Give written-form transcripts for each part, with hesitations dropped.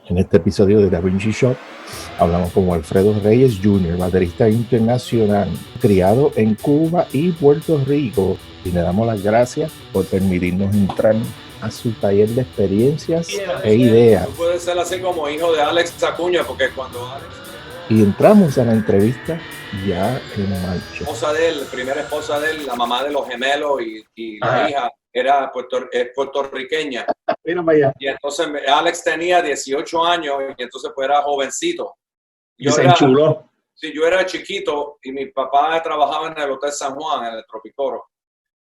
En este episodio de Da Vinci Shop hablamos con Alfredo Reyes Jr., baterista internacional, criado en Cuba y Puerto Rico, y le damos las gracias por permitirnos entrar a su taller de experiencias e ideas. Tú puedes ser así como hijo de Alex Acuña, porque cuando Alex... Y entramos a la entrevista ya en marcha. Esposa de él, primera esposa de él, la mamá de los gemelos y la hija era puertorriqueña. Mira para allá. Y entonces Alex tenía 18 años y entonces pues era jovencito. Se enchuló. Sí, yo era chiquito y mi papá trabajaba en el Hotel San Juan, en el Tropicoro.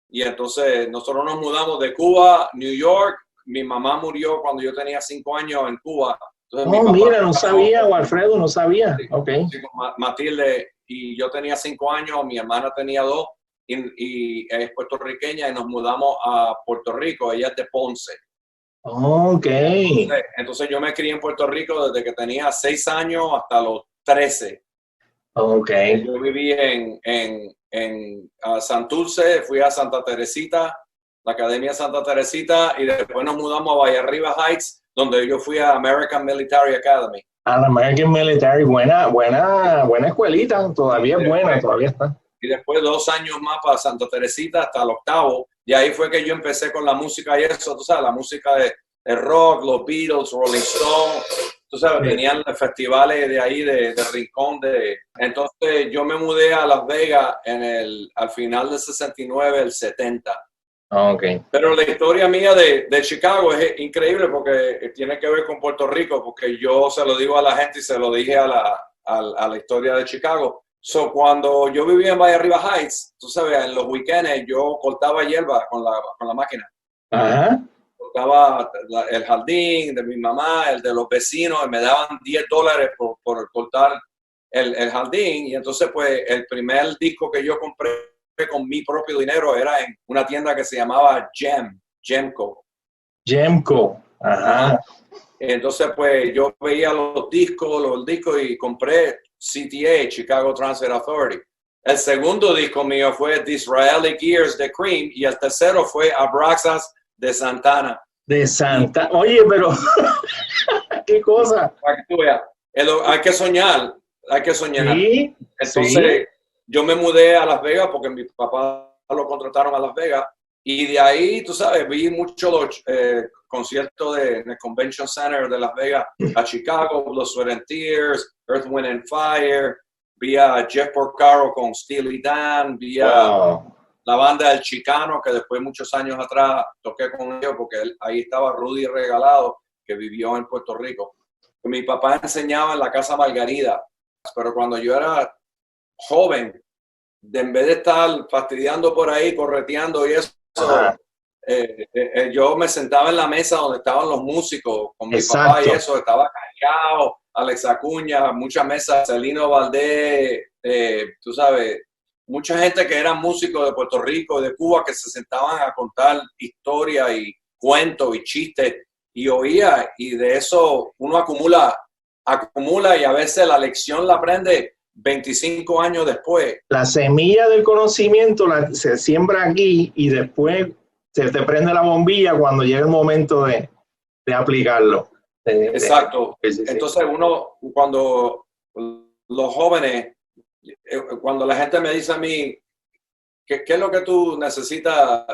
Y entonces nosotros nos mudamos de Cuba, New York. Mi mamá murió cuando yo tenía 5 años en Cuba. Entonces, mira, no sabía, Alfredo, no sabía. Sí, okay. Sí, Matilde y yo tenía 5 años, mi hermana tenía 2 y es puertorriqueña y nos mudamos a Puerto Rico. Ella es de Ponce. Ok. Entonces yo me crié en Puerto Rico desde que tenía 6 años hasta los 13. Ok. Yo viví en Santurce, fui a Santa Teresita, la Academia Santa Teresita, y después nos mudamos a Valle Arriba Heights, donde yo fui a American Military Academy. A la American Military, buena escuelita, todavía es buena, todavía está. Y después 2 años más para Santa Teresita hasta el 8º, y ahí fue que yo empecé con la música y eso, tú sabes, la música de rock, los Beatles, Rolling Stone, tú sabes, venían festivales de ahí, de Rincón, entonces yo me mudé a Las Vegas al final del 69, el 70. Okay. Pero la historia mía de Chicago es increíble porque tiene que ver con Puerto Rico, porque yo se lo digo a la gente y se lo dije a la historia de Chicago. So, cuando yo vivía en Valle Arriba Heights, tú sabes, en los weekends yo cortaba hierba con la máquina. Ajá. Cortaba el jardín de mi mamá, el de los vecinos, y me daban $10 por cortar el jardín. Y entonces, pues, el primer disco que yo compré con mi propio dinero era en una tienda que se llamaba Gemco. Ajá. Entonces, pues, yo veía los discos y compré CTA, Chicago Transit Authority. El segundo disco mío fue Disraeli Gears de Cream y el tercero fue Abraxas de Santana. Oye, pero qué cosa. Para que tú veas, hay que soñar. Sí, entonces, yo me mudé a Las Vegas porque mi papá lo contrataron a Las Vegas y de ahí, tú sabes, vi muchos los conciertos en el Convention Center de Las Vegas, a Chicago, los Sweat and Tears, Earth, Wind and Fire, vi a Jeff Porcaro con Steely Dan, vi a la banda del Chicano, que después muchos años atrás toqué con ellos porque ahí estaba Rudy Regalado, que vivió en Puerto Rico. Mi papá enseñaba en la Casa Margarida, pero cuando yo era joven, en vez de estar fastidiando por ahí, correteando y eso, yo me sentaba en la mesa donde estaban los músicos con mi papá y eso, estaba callado, Alex Acuña, muchas mesas, Celino Valdés, tú sabes, mucha gente que eran músicos de Puerto Rico y de Cuba que se sentaban a contar historias y cuentos y chistes y oía, y de eso uno acumula y a veces la lección la aprende 25 años después. La semilla del conocimiento se siembra aquí y después se te prende la bombilla cuando llega el momento de aplicarlo. Exacto. Entonces uno, cuando los jóvenes, cuando la gente me dice a mí, ¿qué es lo que tú necesitas?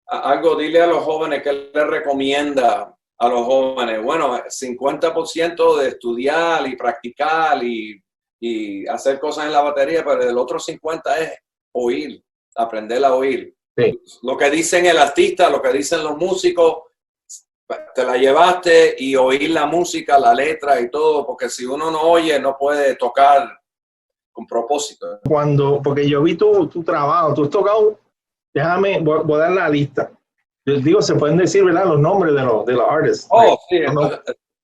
Algo, dile a los jóvenes, ¿qué les recomienda a los jóvenes? Bueno, 50% de estudiar y practicar y hacer cosas en la batería, pero el otro 50% es oír, aprender a oír. Sí. Lo que dicen el artista, lo que dicen los músicos, te la llevaste y oír la música, la letra y todo, porque si uno no oye, no puede tocar con propósito. Porque yo vi tu trabajo, tú has tocado, voy a dar la lista. Yo digo, se pueden decir, ¿verdad? Los nombres de los artists. Oh, sí. ¿No?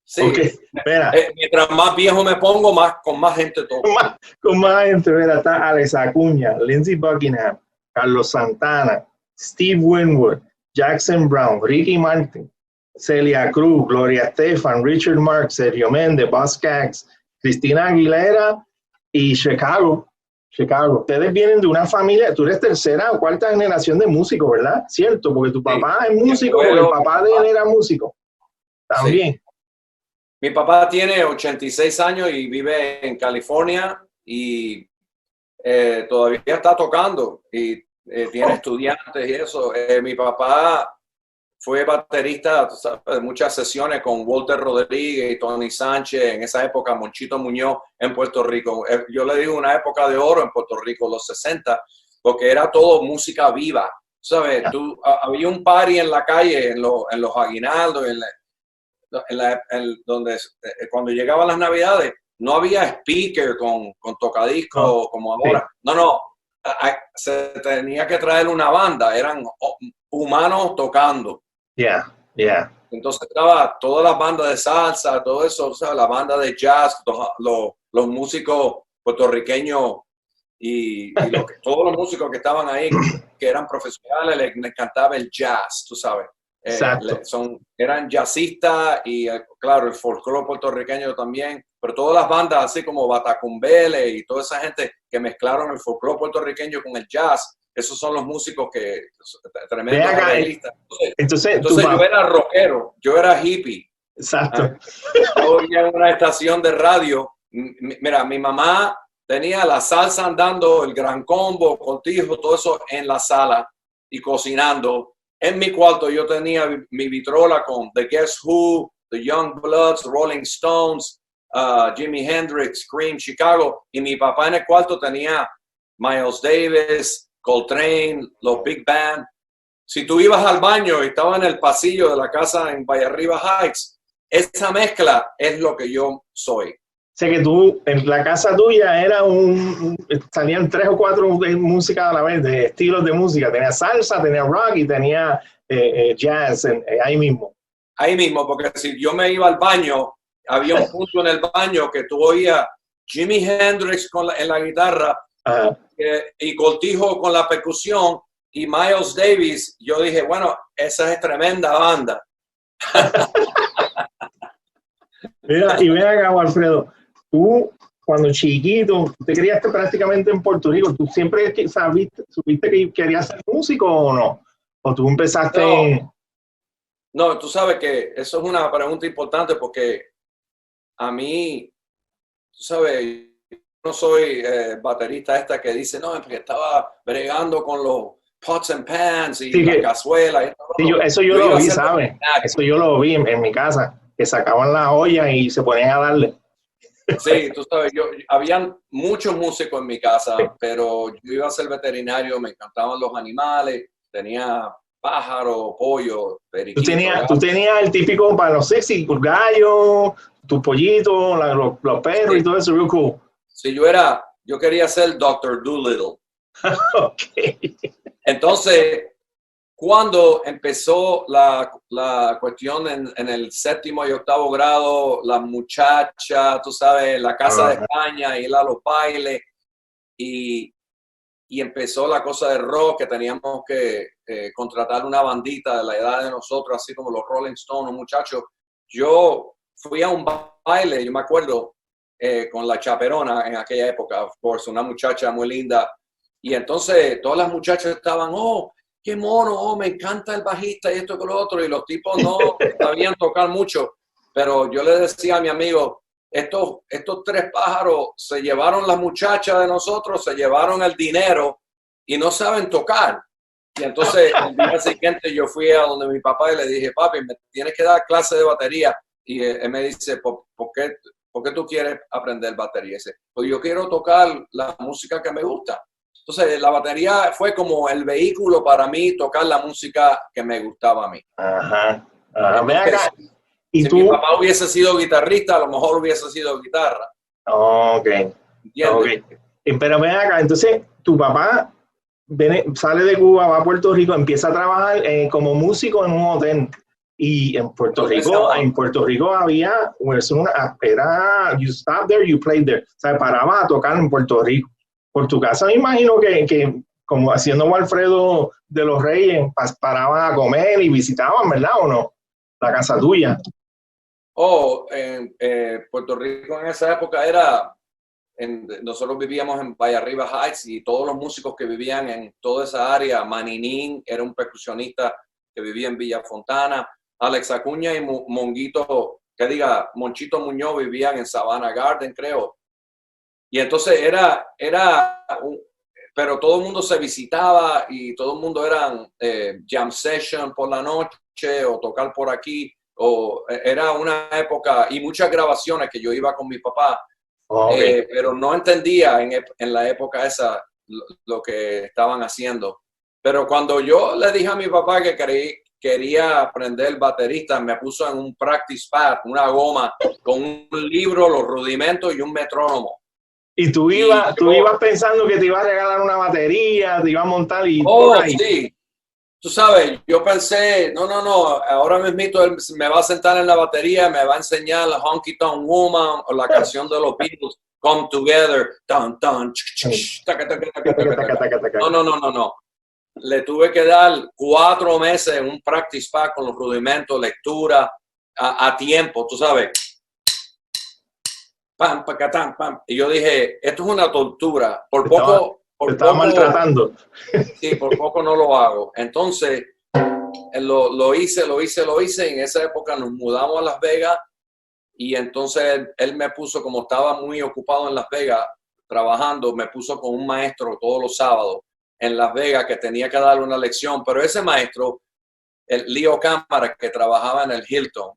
Sí. Okay. Espera. Mientras más viejo me pongo, con más gente toco. Con más gente, ¿verdad? Está Alex Acuña, Lindsey Buckingham, Carlos Santana, Steve Winwood, Jackson Brown, Ricky Martin, Celia Cruz, Gloria Estefan, Richard Marx, Sergio Méndez, Buzz Cax, Cristina Aguilera y Chicago. Ustedes vienen de una familia, tú eres tercera o cuarta generación de músicos, ¿verdad? Cierto, porque tu papá es músico, porque el papá de él era músico. También. Mi papá tiene 86 años y vive en California y todavía está tocando y tiene estudiantes y eso. Mi papá fue baterista, tú sabes, de muchas sesiones con Walter Rodríguez y Tony Sánchez, en esa época Monchito Muñoz en Puerto Rico. Yo le digo una época de oro en Puerto Rico, los 60, porque era todo música viva. ¿Sabes? Había un party en la calle, en los aguinaldos, donde cuando llegaban las Navidades, no había speaker con tocadiscos como ahora. Sí. No, se tenía que traer una banda, eran humanos tocando. Entonces estaba todas las bandas de salsa, todo eso, o sea, la banda de jazz, los músicos puertorriqueños todos los músicos que estaban ahí, que eran profesionales, les encantaba el jazz, tú sabes. Eran jazzistas y, claro, el folclore puertorriqueño también, pero todas las bandas, así como Batacumbele y toda esa gente que mezclaron el folclore puertorriqueño con el jazz, esos son los músicos que tremendos arreglistas. Entonces yo era rockero, yo era hippie. Exacto. Yo vivía en una estación de radio. Mira, mi mamá tenía la salsa andando, el gran combo, Cortijo, todo eso en la sala y cocinando. En mi cuarto yo tenía mi vitrola con The Guess Who, The Young Bloods, Rolling Stones, Jimi Hendrix, Cream, Chicago. Y mi papá en el cuarto tenía Miles Davis, Coltrane, los Big Band. Si tú ibas al baño y estaba en el pasillo de la casa en Vallarriba Heights, esa mezcla es lo que yo soy. Sé que tú, en la casa tuya, salían 3 o 4 de música a la vez, de estilos de música. Tenía salsa, tenía rock y tenía jazz ahí mismo. Ahí mismo, porque si yo me iba al baño, había un punto en el baño que tú oías Jimi Hendrix en la guitarra y Cortijo con la percusión y Miles Davis. Yo dije, bueno, esa es tremenda banda. Mira, y ven acá, Alfredo. Tú, cuando chiquito, te criaste prácticamente en Puerto Rico. ¿Tú siempre supiste que querías ser músico o no? ¿O tú empezaste No, tú sabes que eso es una pregunta importante porque a mí, tú sabes, no soy baterista esta que dice, no, porque estaba bregando con los pots and pans y la cazuela. Eso yo lo vi, ¿sabes? Eso yo lo vi en mi casa, que sacaban la olla y se ponían a darle. Sí, tú sabes, habían muchos músicos en mi casa, pero yo iba a ser veterinario, me encantaban los animales, tenía pájaro, pollo, periquito. Tú tenías el típico para los sexy, los gallos, tus pollitos, los perros y todo eso, real cool. Sí, yo quería ser Dr. Dolittle. Okay. Entonces, cuando empezó la cuestión en el 7º y 8º grado, las muchachas, tú sabes, la Casa de España, ir a los bailes, y empezó la cosa de rock, que teníamos que contratar una bandita de la edad de nosotros, así como los Rolling Stones, muchachos. Yo fui a un baile, yo me acuerdo, con la chaperona en aquella época, of course, una muchacha muy linda, y entonces todas las muchachas estaban, oh, qué mono, me encanta el bajista y esto que lo otro, y los tipos no sabían tocar mucho, pero yo le decía a mi amigo, estos 3 pájaros se llevaron las muchachas de nosotros, se llevaron el dinero y no saben tocar. Y entonces el día siguiente yo fui a donde mi papá y le dije, papi, me tienes que dar clase de batería. Y él me dice, ¿por qué tú quieres aprender batería? Y dice, pues yo quiero tocar la música que me gusta. Entonces, la batería fue como el vehículo para mí tocar la música que me gustaba a mí. Entonces, si mi papá hubiese sido guitarrista, a lo mejor hubiese sido guitarra. Ok. Pero ven acá, entonces, tu papá sale de Cuba, va a Puerto Rico, empieza a trabajar como músico en un hotel. Y en Puerto Rico había, you stop there, you play there. O sea, paraba a tocar en Puerto Rico. Por tu casa me imagino que como haciendo Alfredo de los Reyes, paraban a comer y visitaban, ¿verdad o no? La casa tuya. Puerto Rico en esa época nosotros vivíamos en Vallarriba Heights y todos los músicos que vivían en toda esa área, Maninín era un percusionista que vivía en Villa Fontana, Alex Acuña y Monguito que diga, Monchito Muñoz vivían en Savannah Garden, creo. Y entonces pero todo el mundo se visitaba y todo el mundo eran jam session por la noche o tocar por aquí. Era una época y muchas grabaciones que yo iba con mi papá, pero no entendía en la época esa lo que estaban haciendo. Pero cuando yo le dije a mi papá que quería aprender baterista, me puso en un practice pad, una goma, con un libro, los rudimentos y un metrónomo. Y tú ibas pensando que te iba a regalar una batería, te iba a montar y... Sí. Tú sabes, yo pensé, no, ahora mismo él me va a sentar en la batería, me va a enseñar la Honky Tonk Woman o la canción de los Beatles, Come Together, No. Le tuve que dar 4 meses en un practice pad con los rudimentos, lectura, a tiempo, tú sabes. Pam, pacatán, pam. Y yo dije, esto es una tortura. Por poco maltratando. Sí, por poco no lo hago. Entonces, lo hice. En esa época nos mudamos a Las Vegas y entonces él me puso, como estaba muy ocupado en Las Vegas trabajando, me puso con un maestro todos los sábados en Las Vegas que tenía que darle una lección. Pero ese maestro, el Leo Cámara, que trabajaba en el Hilton,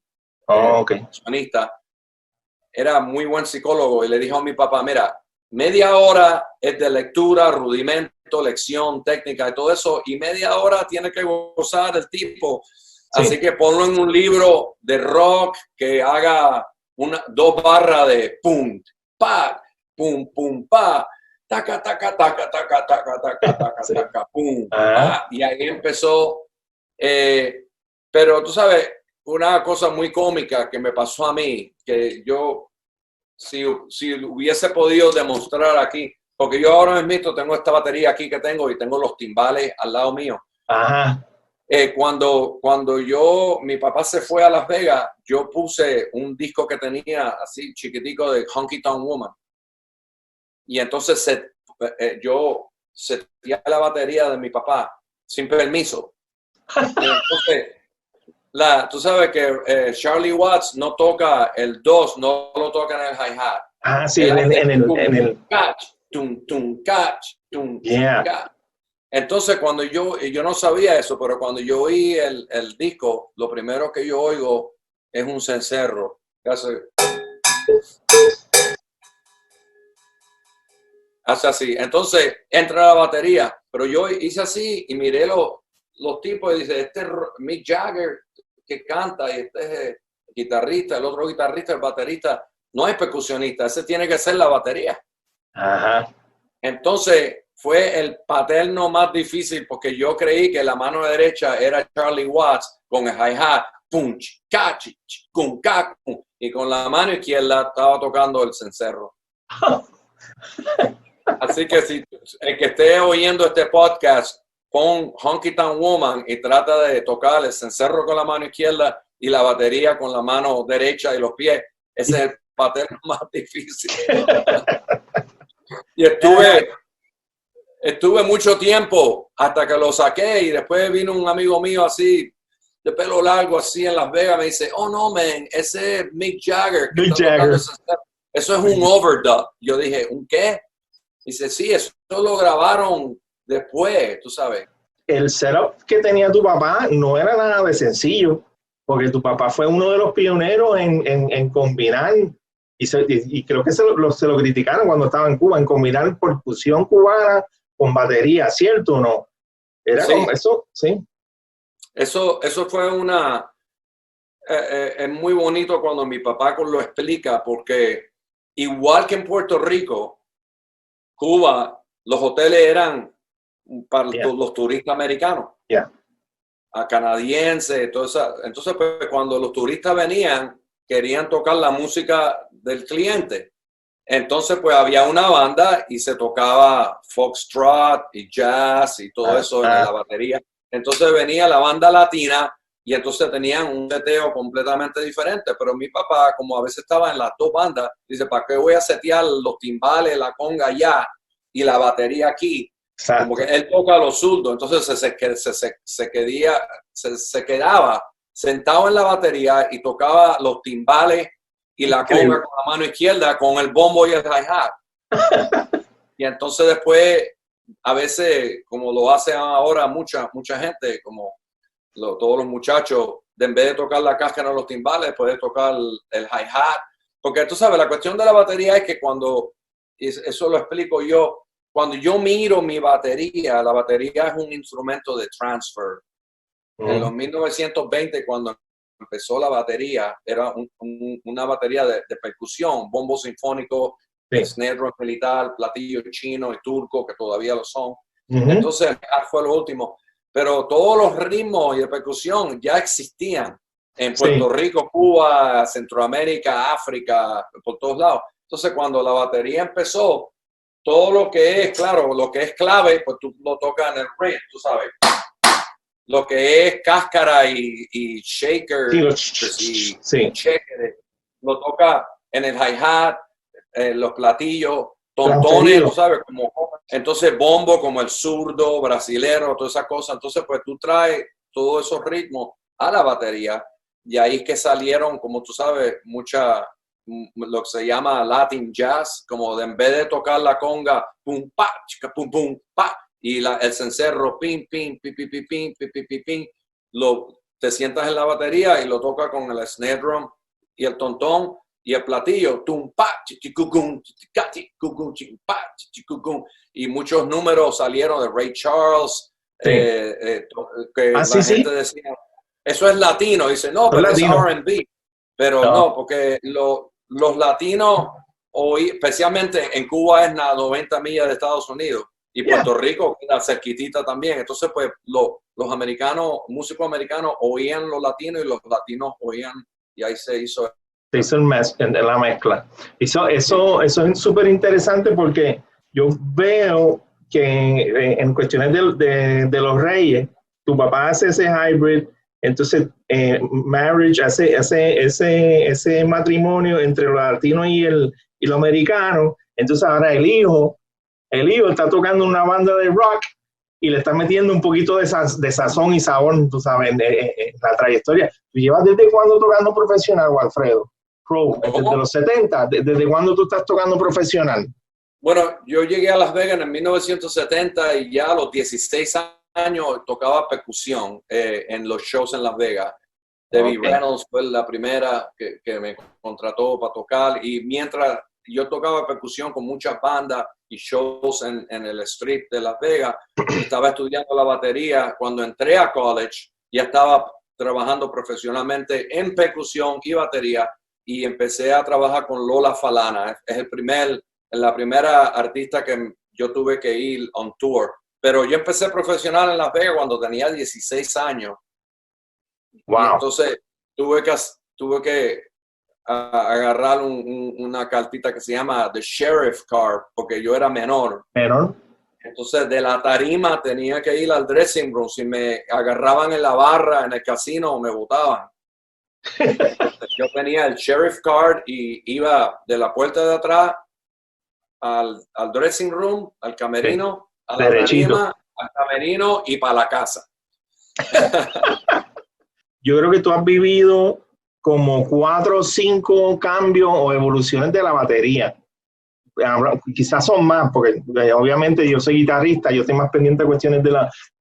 era muy buen psicólogo y le dijo a mi papá, mira, media hora es de lectura, rudimento, lección, técnica y todo eso, y media hora tiene que gozar el tipo. Sí. Así que ponlo en un libro de rock que haga 2 barras de pum, pa, pum, pum, pa, taca, taca, taca, taca, taca, taca, taca, sí. Taca, pum, pa. Y ahí empezó. Pero tú sabes, una cosa muy cómica que me pasó a mí, que yo, si hubiese podido demostrar aquí, porque yo ahora mismo tengo esta batería aquí que tengo y tengo los timbales al lado mío. Ajá. Cuando mi papá se fue a Las Vegas, yo puse un disco que tenía así chiquitico de Honky Tonk Woman. Y entonces yo seteé la batería de mi papá sin permiso. Y entonces, tú sabes que Charlie Watts no toca el 2, no lo toca en el hi-hat. Ah, sí, en el... Catch, catch, catch. Entonces, cuando yo no sabía eso, pero cuando yo oí el disco, lo primero que yo oigo es un cencerro. Hace así. Entonces, entra la batería, pero yo hice así y miré los tipos y dice, este es Mick Jagger que canta y este es el guitarrista, el otro guitarrista, el baterista, no es percusionista, ese tiene que ser la batería. Ajá. Entonces fue el paterno más difícil porque yo creí que la mano derecha era Charlie Watts con el hi-hat, punch, catch, cum, pum, y con la mano izquierda estaba tocando el cencerro. Así que si el que esté oyendo este podcast, pon Honky Tonk Woman y trata de tocar el cencerro con la mano izquierda y la batería con la mano derecha y los pies. Ese es el paterno más difícil. Y estuve mucho tiempo hasta que lo saqué y después vino un amigo mío así, de pelo largo, así en Las Vegas, me dice, oh no, man, ese es Mick Jagger. Mick Jagger. Eso es un overdub. Yo dije, ¿un qué? Dice, sí, eso lo grabaron después, tú sabes. El setup que tenía tu papá no era nada de sencillo, porque tu papá fue uno de los pioneros en combinar, y creo que se lo criticaron cuando estaba en Cuba, en combinar percusión cubana con batería, ¿cierto o no? Era sí. Como eso, sí. Eso fue es muy bonito cuando mi papá lo explica, porque igual que en Puerto Rico, Cuba, los hoteles eran para los turistas americanos, a canadienses, todo eso. Entonces, pues, cuando los turistas venían, querían tocar la música del cliente. Entonces, pues, había una banda y se tocaba foxtrot y jazz y todo eso en la batería. Entonces venía la banda latina y entonces tenían un seteo completamente diferente. Pero mi papá, como a veces estaba en las 2 bandas, dice, ¿para qué voy a setear los timbales, la conga allá y la batería aquí? Exacto. Como que él toca los zurdos, entonces se quedaba sentado en la batería y tocaba los timbales y la conga con la mano izquierda, con el bombo y el hi-hat. Y entonces después, a veces, como lo hace ahora mucha gente, como todos los muchachos, en vez de tocar la cáscara de los timbales, puede tocar el hi-hat. Porque tú sabes, la cuestión de la batería es que cuando, eso lo explico yo, cuando yo miro mi batería, la batería es un instrumento de transfer. En los 1920, cuando empezó la batería, era una batería de percusión, bombo sinfónico, snare drum militar, platillo chino y turco, que todavía lo son. Entonces, fue lo último. Pero todos los ritmos y de percusión ya existían en Puerto Rico, Cuba, Centroamérica, África, por todos lados. Entonces, cuando la batería empezó, todo lo que es, claro, lo que es clave, pues tú lo tocas en el ring, tú sabes. Lo que es cáscara y shaker y checker, lo toca en el hi-hat, los platillos, tontones, tú sabes, como entonces bombo como el zurdo, brasilero, todas esas cosas. Entonces, pues tú traes todos esos ritmos a la batería y ahí es que salieron, como tú sabes, lo que se llama Latin jazz, como en vez de tocar la conga, pum, pa, chica, pum, pum, pa, y el cencerro, pim, pim, pim, pim, pim, pim, pim, pim, pim, pim, te sientas en la batería y lo toca con el snare drum y el tontón y el platillo, tum, pa, chichicugum, chichicugum, pa, chichicugum, y muchos números salieron de Ray Charles, que la gente decía, eso es latino, dice, no, pero es R&B, pero no, porque los latinos, hoy, especialmente en Cuba, es a 90 millas de Estados Unidos, y Puerto Rico queda cerquitita también. Entonces, pues, los americanos, músicos americanos, oían los latinos y los latinos oían, y ahí se hizo la mezcla. Eso es súper interesante porque yo veo que en cuestiones de los reyes, tu papá hace ese hybrid, entonces marriage hace ese matrimonio entre lo latino y lo americano. Entonces ahora el hijo está tocando una banda de rock y le está metiendo un poquito de sazón y sabor, tú sabes, en la trayectoria. ¿Tú llevas desde cuándo tocando profesional, Walfredo? Desde los 70, ¿desde cuándo tú estás tocando profesional? Bueno, yo llegué a Las Vegas en 1970 y ya a los 16 años tocaba percusión en los shows en Las Vegas. Debbie Reynolds fue la primera que me contrató para tocar, y mientras yo tocaba percusión con muchas bandas y shows en el Strip de Las Vegas, estaba estudiando la batería. Cuando entré a college ya estaba trabajando profesionalmente en percusión y batería, y empecé a trabajar con Lola Falana. Es la primera artista que yo tuve que ir on tour. Pero yo empecé profesional en Las Vegas cuando tenía 16 años. Wow. Y entonces tuve que agarrar una cartita que se llama The Sheriff Card, porque yo era menor. Entonces, de la tarima tenía que ir al dressing room. Si me agarraban en la barra, en el casino, me botaban. Yo tenía el Sheriff Card y iba de la puerta de atrás al dressing room, al camerino, a la tarima, al camerino y para la casa. Yo creo que tú has vivido como 4 o 5 cambios o evoluciones de la batería. Quizás son más, porque obviamente yo soy guitarrista, yo estoy más pendiente de cuestiones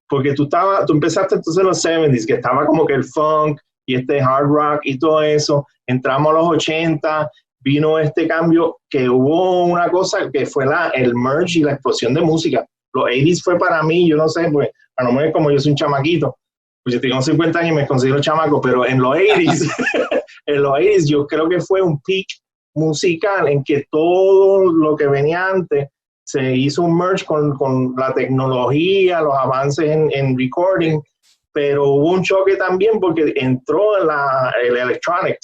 porque tú empezaste entonces en los 70s, que estaba como que el funk y hard rock y todo eso. Entramos a los 80, vino este cambio, que hubo una cosa que fue el merge y la explosión de música. Los 80s fue para mí, yo no sé, pues a lo mejor como yo soy un chamaquito, pues yo tengo 50 años y me considero chamaco, pero en los 80s, yo creo que fue un peak musical en que todo lo que venía antes se hizo un merge con la tecnología, los avances en recording, pero hubo un choque también porque entró el electronic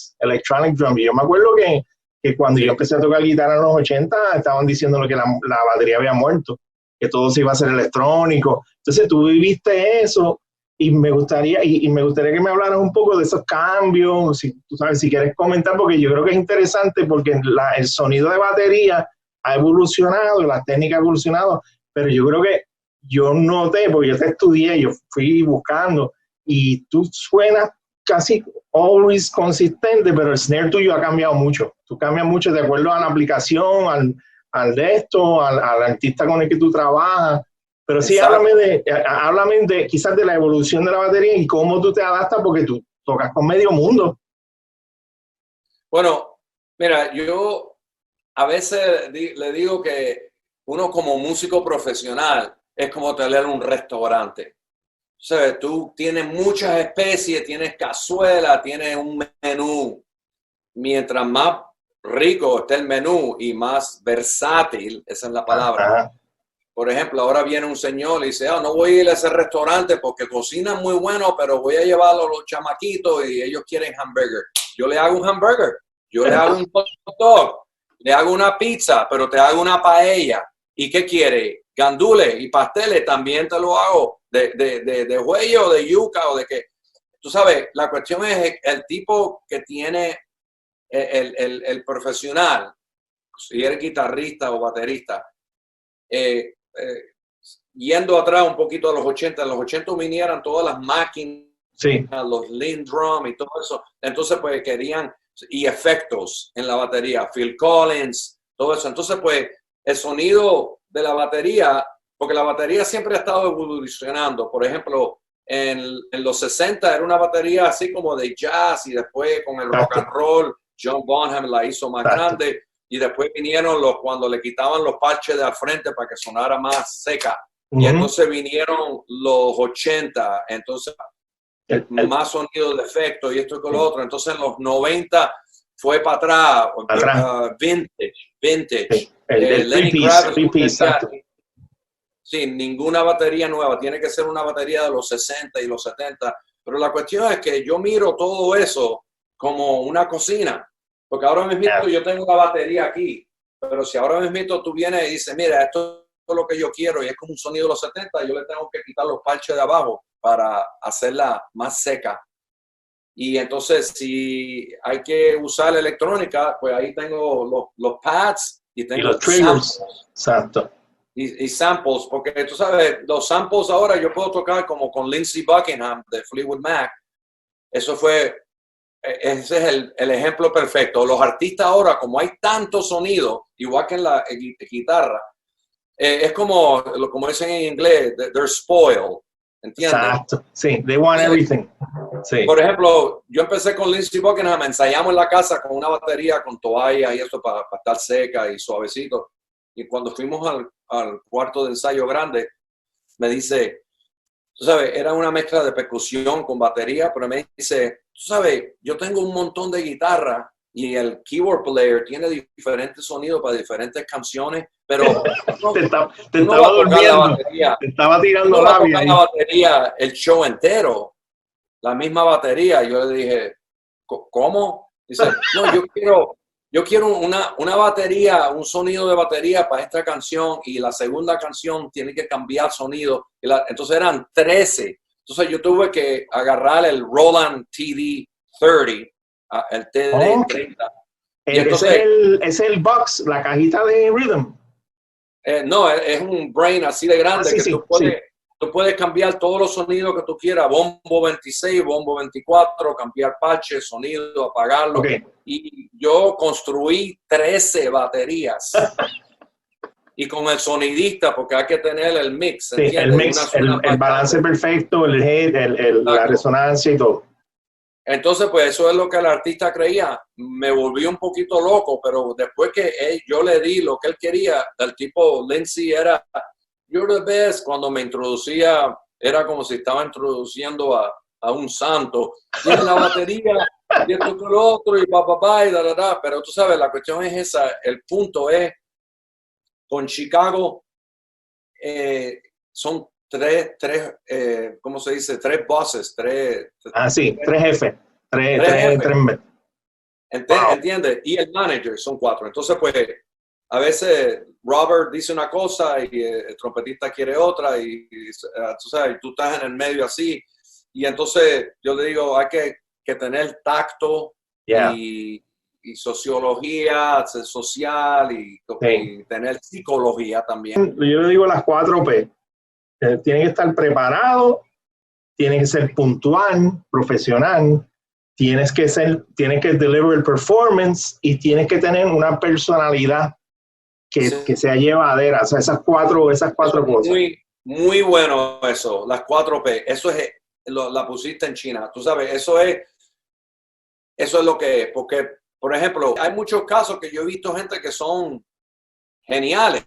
drum. Y yo me acuerdo que cuando yo empecé a tocar guitarra en los 80, estaban diciéndole que la batería había muerto, que todo se iba a hacer electrónico. Entonces tú viviste eso, y me gustaría que me hablaras un poco de esos cambios, si quieres comentar, porque yo creo que es interesante, porque el sonido de batería ha evolucionado, la técnica ha evolucionado, pero yo creo que yo noté, porque yo te estudié, yo fui buscando, y tú suenas casi always consistente, pero el snare tuyo ha cambiado mucho. Tú cambias mucho de acuerdo a la aplicación, al de esto, al artista con el que tú trabajas. Pero sí, háblame de quizás de la evolución de la batería y cómo tú te adaptas, porque tú tocas con medio mundo. Bueno, mira, yo a veces le digo que uno como músico profesional es como tener un restaurante. O sea, tú tienes muchas especies, tienes cazuela, tienes un menú. Mientras más rico esté el menú y más versátil, esa es la palabra. Ajá. Por ejemplo, ahora viene un señor y dice, no voy a ir a ese restaurante porque cocinan muy bueno, pero voy a llevarlo a los chamaquitos y ellos quieren hamburger. Yo le hago un hamburger, yo le hago un hot dog, le hago una pizza, pero te hago una paella. ¿Y qué quiere? Gandules y pasteles también te lo hago de huello, de yuca o de qué. Tú sabes, la cuestión es el tipo que tiene el profesional, si eres guitarrista o baterista, yendo atrás un poquito a los 80, en los 80 vinieran todas las máquinas, sí, los Lindrum y todo eso. Entonces, pues querían, y efectos en la batería, Phil Collins, todo eso. Entonces, pues el sonido de la batería, porque la batería siempre ha estado evolucionando. Por ejemplo, en los 60 era una batería así como de jazz y después con el rock and roll, John Bonham la hizo más grande. Y después vinieron cuando le quitaban los parches de al frente para que sonara más seca. Y entonces vinieron los 80, entonces más sonido de efecto y esto y con lo otro. Entonces en los 90 fue para atrás, vintage. El three-piece, sin ninguna batería nueva. Tiene que ser una batería de los 60 y los 70. Pero la cuestión es que yo miro todo eso como una cocina. Porque ahora mismo yo tengo la batería aquí, pero si ahora mismo tú vienes y dices, mira, esto es lo que yo quiero y es como un sonido de los 70, yo le tengo que quitar los parches de abajo para hacerla más seca. Y entonces, si hay que usar electrónica, pues ahí tengo los pads y tengo los triggers. Samples. Exacto. Y samples, porque tú sabes, los samples ahora yo puedo tocar como con Lindsey Buckingham de Fleetwood Mac. Ese es el ejemplo perfecto. Los artistas ahora, como hay tanto sonido, igual que en la guitarra, es como dicen en inglés, they're spoiled. ¿Entiendes? Exacto. Sí, they want everything. Sí. Por ejemplo, yo empecé con Lindsey Buckingham, ensayamos en la casa con una batería, con toallas y eso para estar seca y suavecito. Y cuando fuimos al cuarto de ensayo grande, me dice, tú sabes, era una mezcla de percusión con batería, pero me dice, tú sabes, yo tengo un montón de guitarra y el keyboard player tiene diferentes sonidos para diferentes canciones, pero te estaba durmiendo, te estaba tirando labia. La batería el show entero, la misma batería. Yo le dije, ¿cómo? Dice, no, yo quiero una batería, un sonido de batería para esta canción y la segunda canción tiene que cambiar sonido. Entonces eran 13. Entonces yo tuve que agarrar el Roland TD-30, el TD-30. Es el box, la cajita de rhythm. No, es un brain así de grande tú puedes cambiar todos los sonidos que tú quieras, bombo 26, bombo 24, cambiar parches, sonido, apagarlo. Okay. Y yo construí 13 baterías. Y con el sonidista, porque hay que tener el mix. Sí, el mix, el balance perfecto, el head, la resonancia y todo. Entonces, pues eso es lo que el artista creía. Me volví un poquito loco, pero después que yo le di lo que él quería, el tipo Lindsey era, you're the best. Cuando me introducía, era como si estaba introduciendo a un santo. Tiene la batería, y esto con lo otro, y papá, y da. Pero tú sabes, la cuestión es esa. El punto es, con Chicago, son tres, ¿cómo se dice? Tres bosses, tres jefes. ¿Entiendes? Y el manager son 4. Entonces, pues, a veces Robert dice una cosa y el trompetista quiere otra y tú sabes, tú estás en el medio así. Y entonces yo le digo, hay que tener tacto y sociología social y tener psicología también. Yo le digo las 4P. Tiene que estar preparado, tiene que ser puntual, profesional tienes que deliver el performance y tienes que tener una personalidad que sea llevadera. O sea, esas cuatro cosas. Muy bueno eso, las 4P. Eso es, la pusiste en China. Tú sabes, eso es lo que es. Porque, por ejemplo, hay muchos casos que yo he visto gente que son geniales,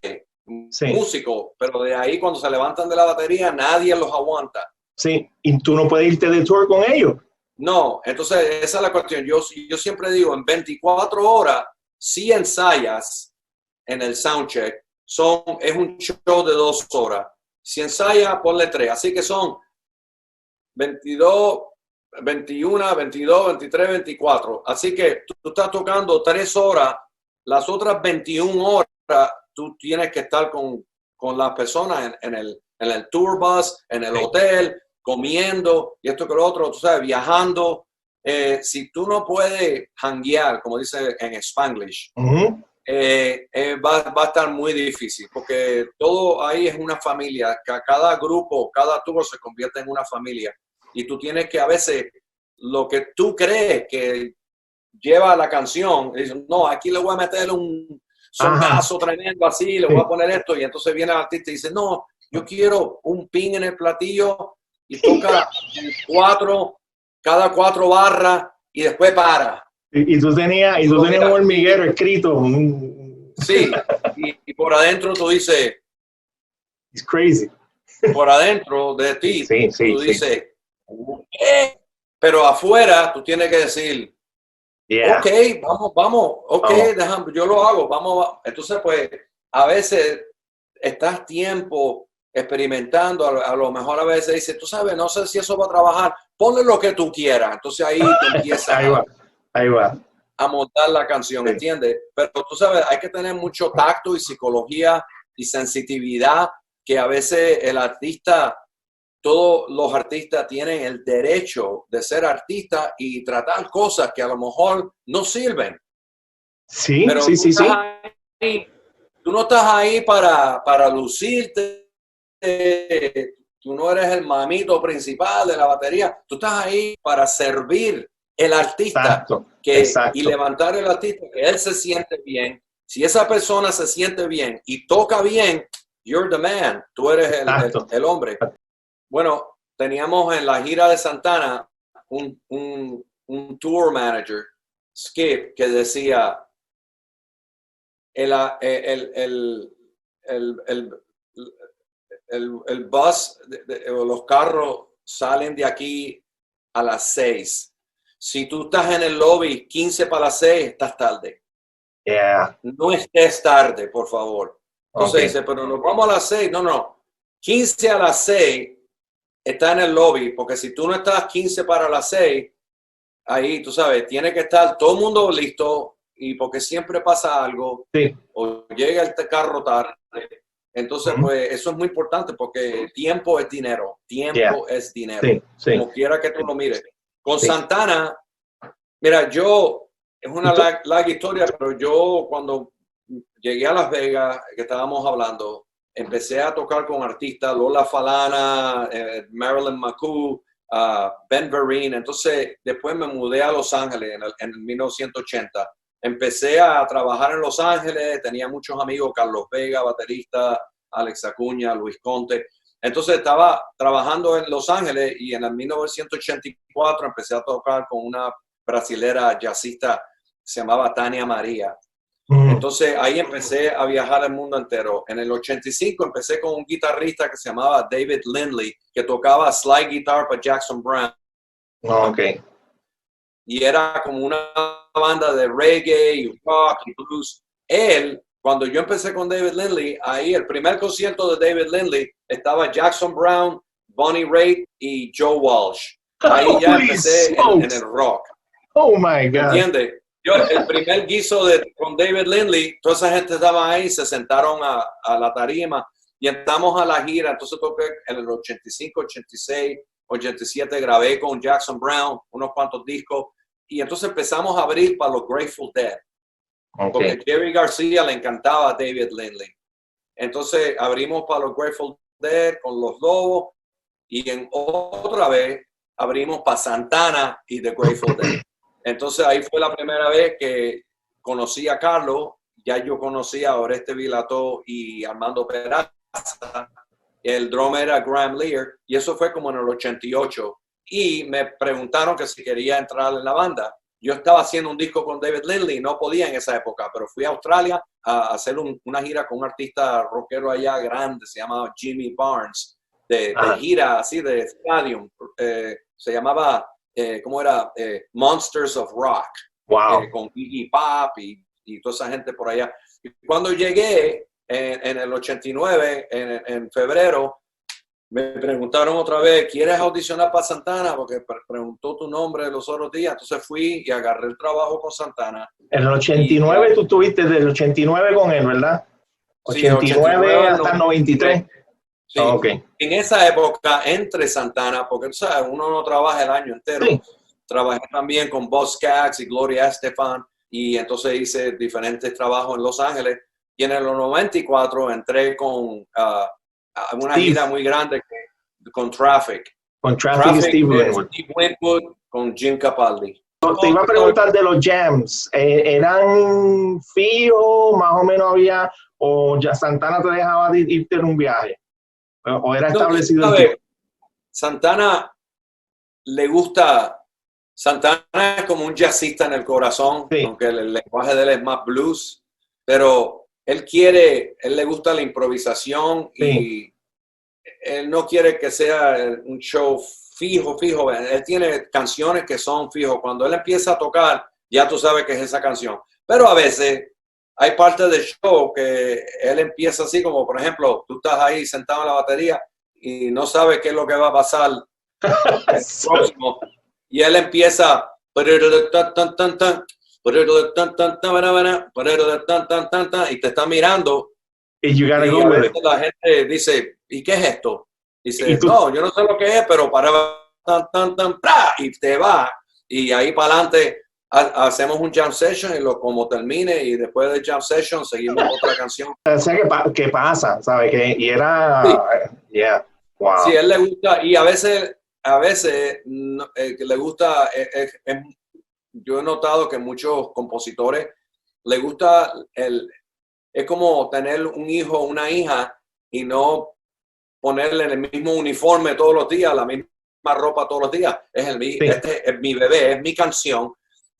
Sí. músicos, pero de ahí cuando se levantan de la batería nadie los aguanta. Sí, y tú no puedes irte de tour con ellos. No, entonces esa es la cuestión. Yo siempre digo, en 24 horas, si ensayas en el soundcheck, es un show de 2 horas. Si ensayas, ponle 3. Así que son 22, 21, 22, 23, 24. Así que tú estás tocando 3 horas, las otras 21 horas tú tienes que estar con las personas en el tour bus, en el hotel, comiendo y esto que lo otro, tú sabes, viajando. Si tú no puedes janguear, como dice en Spanglish, va a estar muy difícil porque todo ahí es una familia. Cada grupo, cada tour se convierte en una familia y tú tienes que a veces lo que tú crees que lleva a la canción, dices, no, aquí le voy a meter un songazo tremendo así, le voy a poner esto y entonces viene el artista y dice, no, yo quiero un pin en el platillo y toca cada 4 barras y después para. Y tú tenías un hormiguero escrito. Sí, y por adentro tú dices, it's crazy. Por adentro de ti, tú dices, pero afuera tú tienes que decir, ok, vamos, ok, déjame, yo lo hago, vamos. Entonces, pues, a veces estás tiempo experimentando, a lo mejor a veces dices, tú sabes, no sé si eso va a trabajar, ponle lo que tú quieras. Entonces ahí te empiezas ahí va. A montar la canción, ¿entiendes? Pero tú sabes, hay que tener mucho tacto y psicología y sensitividad, que a veces el artista, todos los artistas tienen el derecho de ser artistas y tratar cosas que a lo mejor no sirven. Sí, pero sí. Tú no estás ahí para lucirte, tú no eres el mamito principal de la batería, tú estás ahí para servir el artista. Exacto. Y levantar el artista, que él se siente bien. Si esa persona se siente bien y toca bien, you're the man, tú eres el hombre. Bueno, teníamos en la gira de Santana un tour manager, Skip, que decía, el bus, los carros salen de aquí a las 6. Si tú estás en el lobby 15 para las 6, estás tarde. No estés tarde, por favor. Entonces dice, pero nos vamos a las 6. No. 15 a las 6 está en el lobby, porque si tú no estás 15 para las 6, ahí, tú sabes, tiene que estar todo el mundo listo, y porque siempre pasa algo, o llega el carro tarde. Entonces, pues, eso es muy importante, porque tiempo es dinero. Tiempo es dinero. Como quiera que tú lo mires. Con Santana, mira, es una larga historia, pero yo cuando llegué a Las Vegas, que estábamos hablando, empecé a tocar con artistas, Lola Falana, Marilyn McCoo, Ben Vereen. Entonces, después me mudé a Los Ángeles en 1980. Empecé a trabajar en Los Ángeles, tenía muchos amigos, Carlos Vega, baterista, Alex Acuña, Luis Conte. Entonces estaba trabajando en Los Ángeles y en el 1984 empecé a tocar con una brasilera jazzista que se llamaba Tania María. Entonces ahí empecé a viajar el mundo entero. En el 85 empecé con un guitarrista que se llamaba David Lindley, que tocaba slide guitar para Jackson Browne. Y era como una banda de reggae y rock y blues. Cuando yo empecé con David Lindley, ahí el primer concierto de David Lindley estaba Jackson Browne, Bonnie Raitt y Joe Walsh. Ahí ya empecé en el rock. Oh my God. ¿Entiendes? El primer guiso con David Lindley, toda esa gente estaba ahí, se sentaron a la tarima y entramos a la gira. Entonces toqué en el 85, 86, 87, grabé con Jackson Browne unos cuantos discos y entonces empezamos a abrir para los Grateful Dead. Porque Jerry García le encantaba a David Lindley. Entonces abrimos para los Grateful Dead con Los Lobos y otra vez abrimos para Santana y The Grateful Dead. Entonces ahí fue la primera vez que conocí a Carlos. Ya yo conocía a Oreste Vilató y Armando Peraza. El drummer era Graham Lear, y eso fue como en el 88. Y me preguntaron que si quería entrar en la banda. Yo estaba haciendo un disco con David Lindley, no podía en esa época, pero fui a Australia a hacer una gira con un artista rockero allá grande, se llamaba Jimmy Barnes, de gira así de stadium. Se llamaba, ¿cómo era? Monsters of Rock. Wow. Con Iggy Pop y toda esa gente por allá. Y cuando llegué en el 89, en febrero, me preguntaron otra vez, ¿quieres audicionar para Santana? Porque preguntó tu nombre los otros días. Entonces fui y agarré el trabajo con Santana. En el 89 tú estuviste desde el 89 con él, ¿verdad? Sí, 89 hasta el 93. Sí, Okay. En esa época, entre Santana, porque tú sabes, uno no trabaja el año entero. Sí. Trabajé también con Boz Scaggs y Gloria Estefan, y entonces hice diferentes trabajos en Los Ángeles. Y en el 94 entré con una gira muy grande con Traffic. Con Traffic y Steve Winwood. Steve Winwood con Jim Capaldi. Te iba a preguntar de los jams. ¿Eran fijos? ¿Más o menos había? ¿O ya Santana te dejaba irte en un viaje? ¿O era establecido? Santana le gusta. Santana es como un jazzista en el corazón, sí. Aunque el lenguaje de él es más blues, pero él le gusta la improvisación, sí. Y él no quiere que sea un show fijo. Él tiene canciones que son fijos. Cuando él empieza a tocar, ya tú sabes que es esa canción. Pero a veces hay partes del show que él empieza así, como por ejemplo, tú estás ahí sentado en la batería y no sabes qué es lo que va a pasar el próximo. Y él empieza y te está mirando. Y a veces la gente dice, ¿y qué es esto? Dice, no, yo no sé lo que es, pero y te va. Y ahí para adelante hacemos un jam session y como termine, y después del jam session seguimos otra canción. O sea, ¿qué pasa? ¿Sabes? Y era... Sí. Yeah. Wow. Sí, él le gusta, y a veces le gusta, yo he notado que muchos compositores le gusta es como tener un hijo o una hija y no ponerle el mismo uniforme todos los días, la misma ropa todos los días. Este es mi bebé, es mi canción,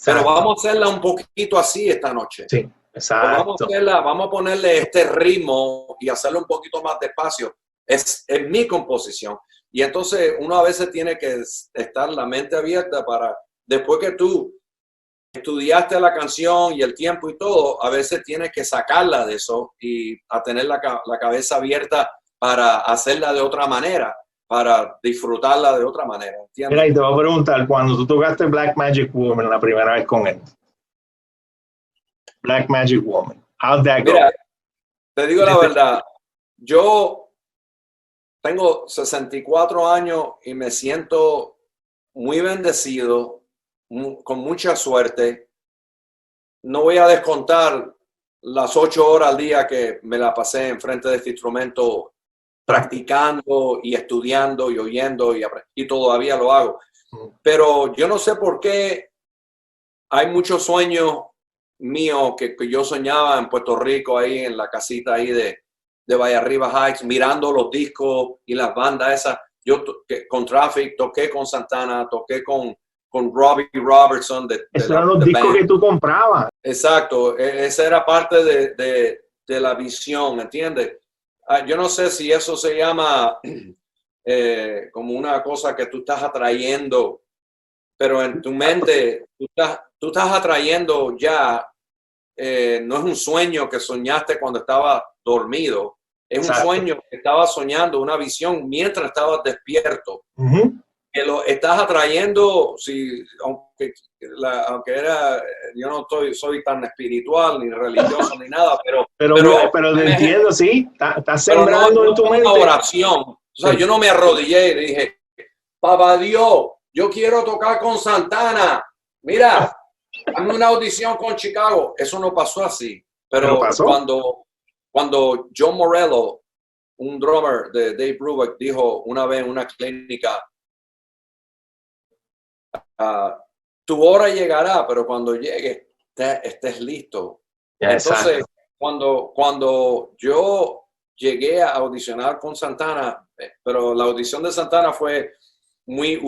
pero vamos a hacerla un poquito así esta noche. Sí, exacto. Vamos a ponerle este ritmo y hacerlo un poquito más despacio. Es mi composición. Y entonces uno a veces tiene que estar la mente abierta para, después que tú estudiaste la canción y el tiempo y todo, a veces tienes que sacarla de eso y a tener la cabeza abierta para hacerla de otra manera, para disfrutarla de otra manera. ¿Entiendes? Mira, y te voy a preguntar, cuando tú tocaste Black Magic Woman la primera vez con él, Black Magic Woman, how'd that go? Mira, te digo la verdad, yo tengo 64 años y me siento muy bendecido, con mucha suerte. No voy a descontar las 8 horas al día que me la pasé enfrente de este instrumento, practicando y estudiando y oyendo, y todavía lo hago. Pero yo no sé por qué hay muchos sueños míos que yo soñaba en Puerto Rico, ahí en la casita ahí de Valle Arriba Heights, mirando los discos y las bandas esas. Yo con Traffic toqué con Santana, toqué con Robbie Robertson. Esos eran los discos que tú comprabas. Exacto, esa era parte de la visión, ¿entiendes? Yo no sé si eso se llama como una cosa que tú estás atrayendo, pero en tu mente tú estás atrayendo ya, no es un sueño que soñaste cuando estabas dormido. Es un sueño que estabas soñando, una visión mientras estabas despierto. Que lo estás atrayendo, aunque yo no soy tan espiritual ni religioso ni nada, pero te entiendo, sí, estás sembrando en tu mente. Una oración. O sea, yo no me arrodillé y dije, papá Dios, yo quiero tocar con Santana. Mira, hazme una audición con Chicago. Eso no pasó así. Pero cuando John Morello, un drummer de Dave Brubeck, dijo una vez en una clínica, tu hora llegará, pero cuando llegue, estés listo. Entonces, cuando yo llegué a audicionar con Santana, pero la audición de Santana fue muy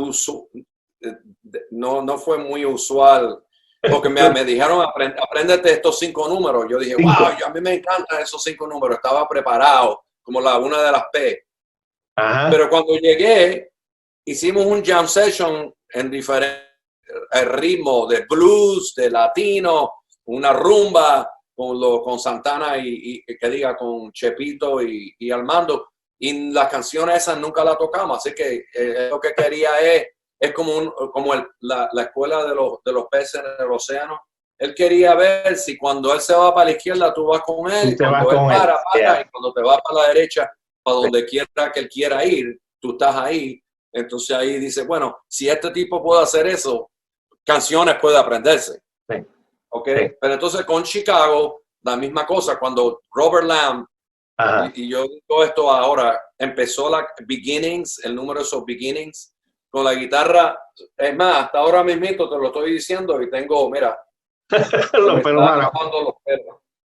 no fue muy usual, porque me dijeron, apréndete estos 5 números. Yo dije, wow, a mí me encantan esos 5 números. Estaba preparado, como una de las P. Ajá. Pero cuando llegué, hicimos un jam session en diferentes ritmos, de blues, de latino, una rumba con Santana y que diga con Chepito y Armando. Y las canciones esas nunca las tocamos, así que lo que quería es como la escuela de los peces en el océano. Él quería ver si cuando él se va para la izquierda, tú vas con él, cuando él para, yeah. Y cuando te va para la derecha, para donde quiera que él quiera ir, tú estás ahí. Entonces ahí dice, bueno, si este tipo puede hacer eso, canciones puede aprenderse. Sí. ¿Ok? Sí. Pero entonces con Chicago, la misma cosa, cuando Robert Lamb, y yo digo esto ahora, empezó la Beginnings, el número de esos Beginnings, con la guitarra, es más, hasta ahora mismito te lo estoy diciendo y tengo, mira, los pelos.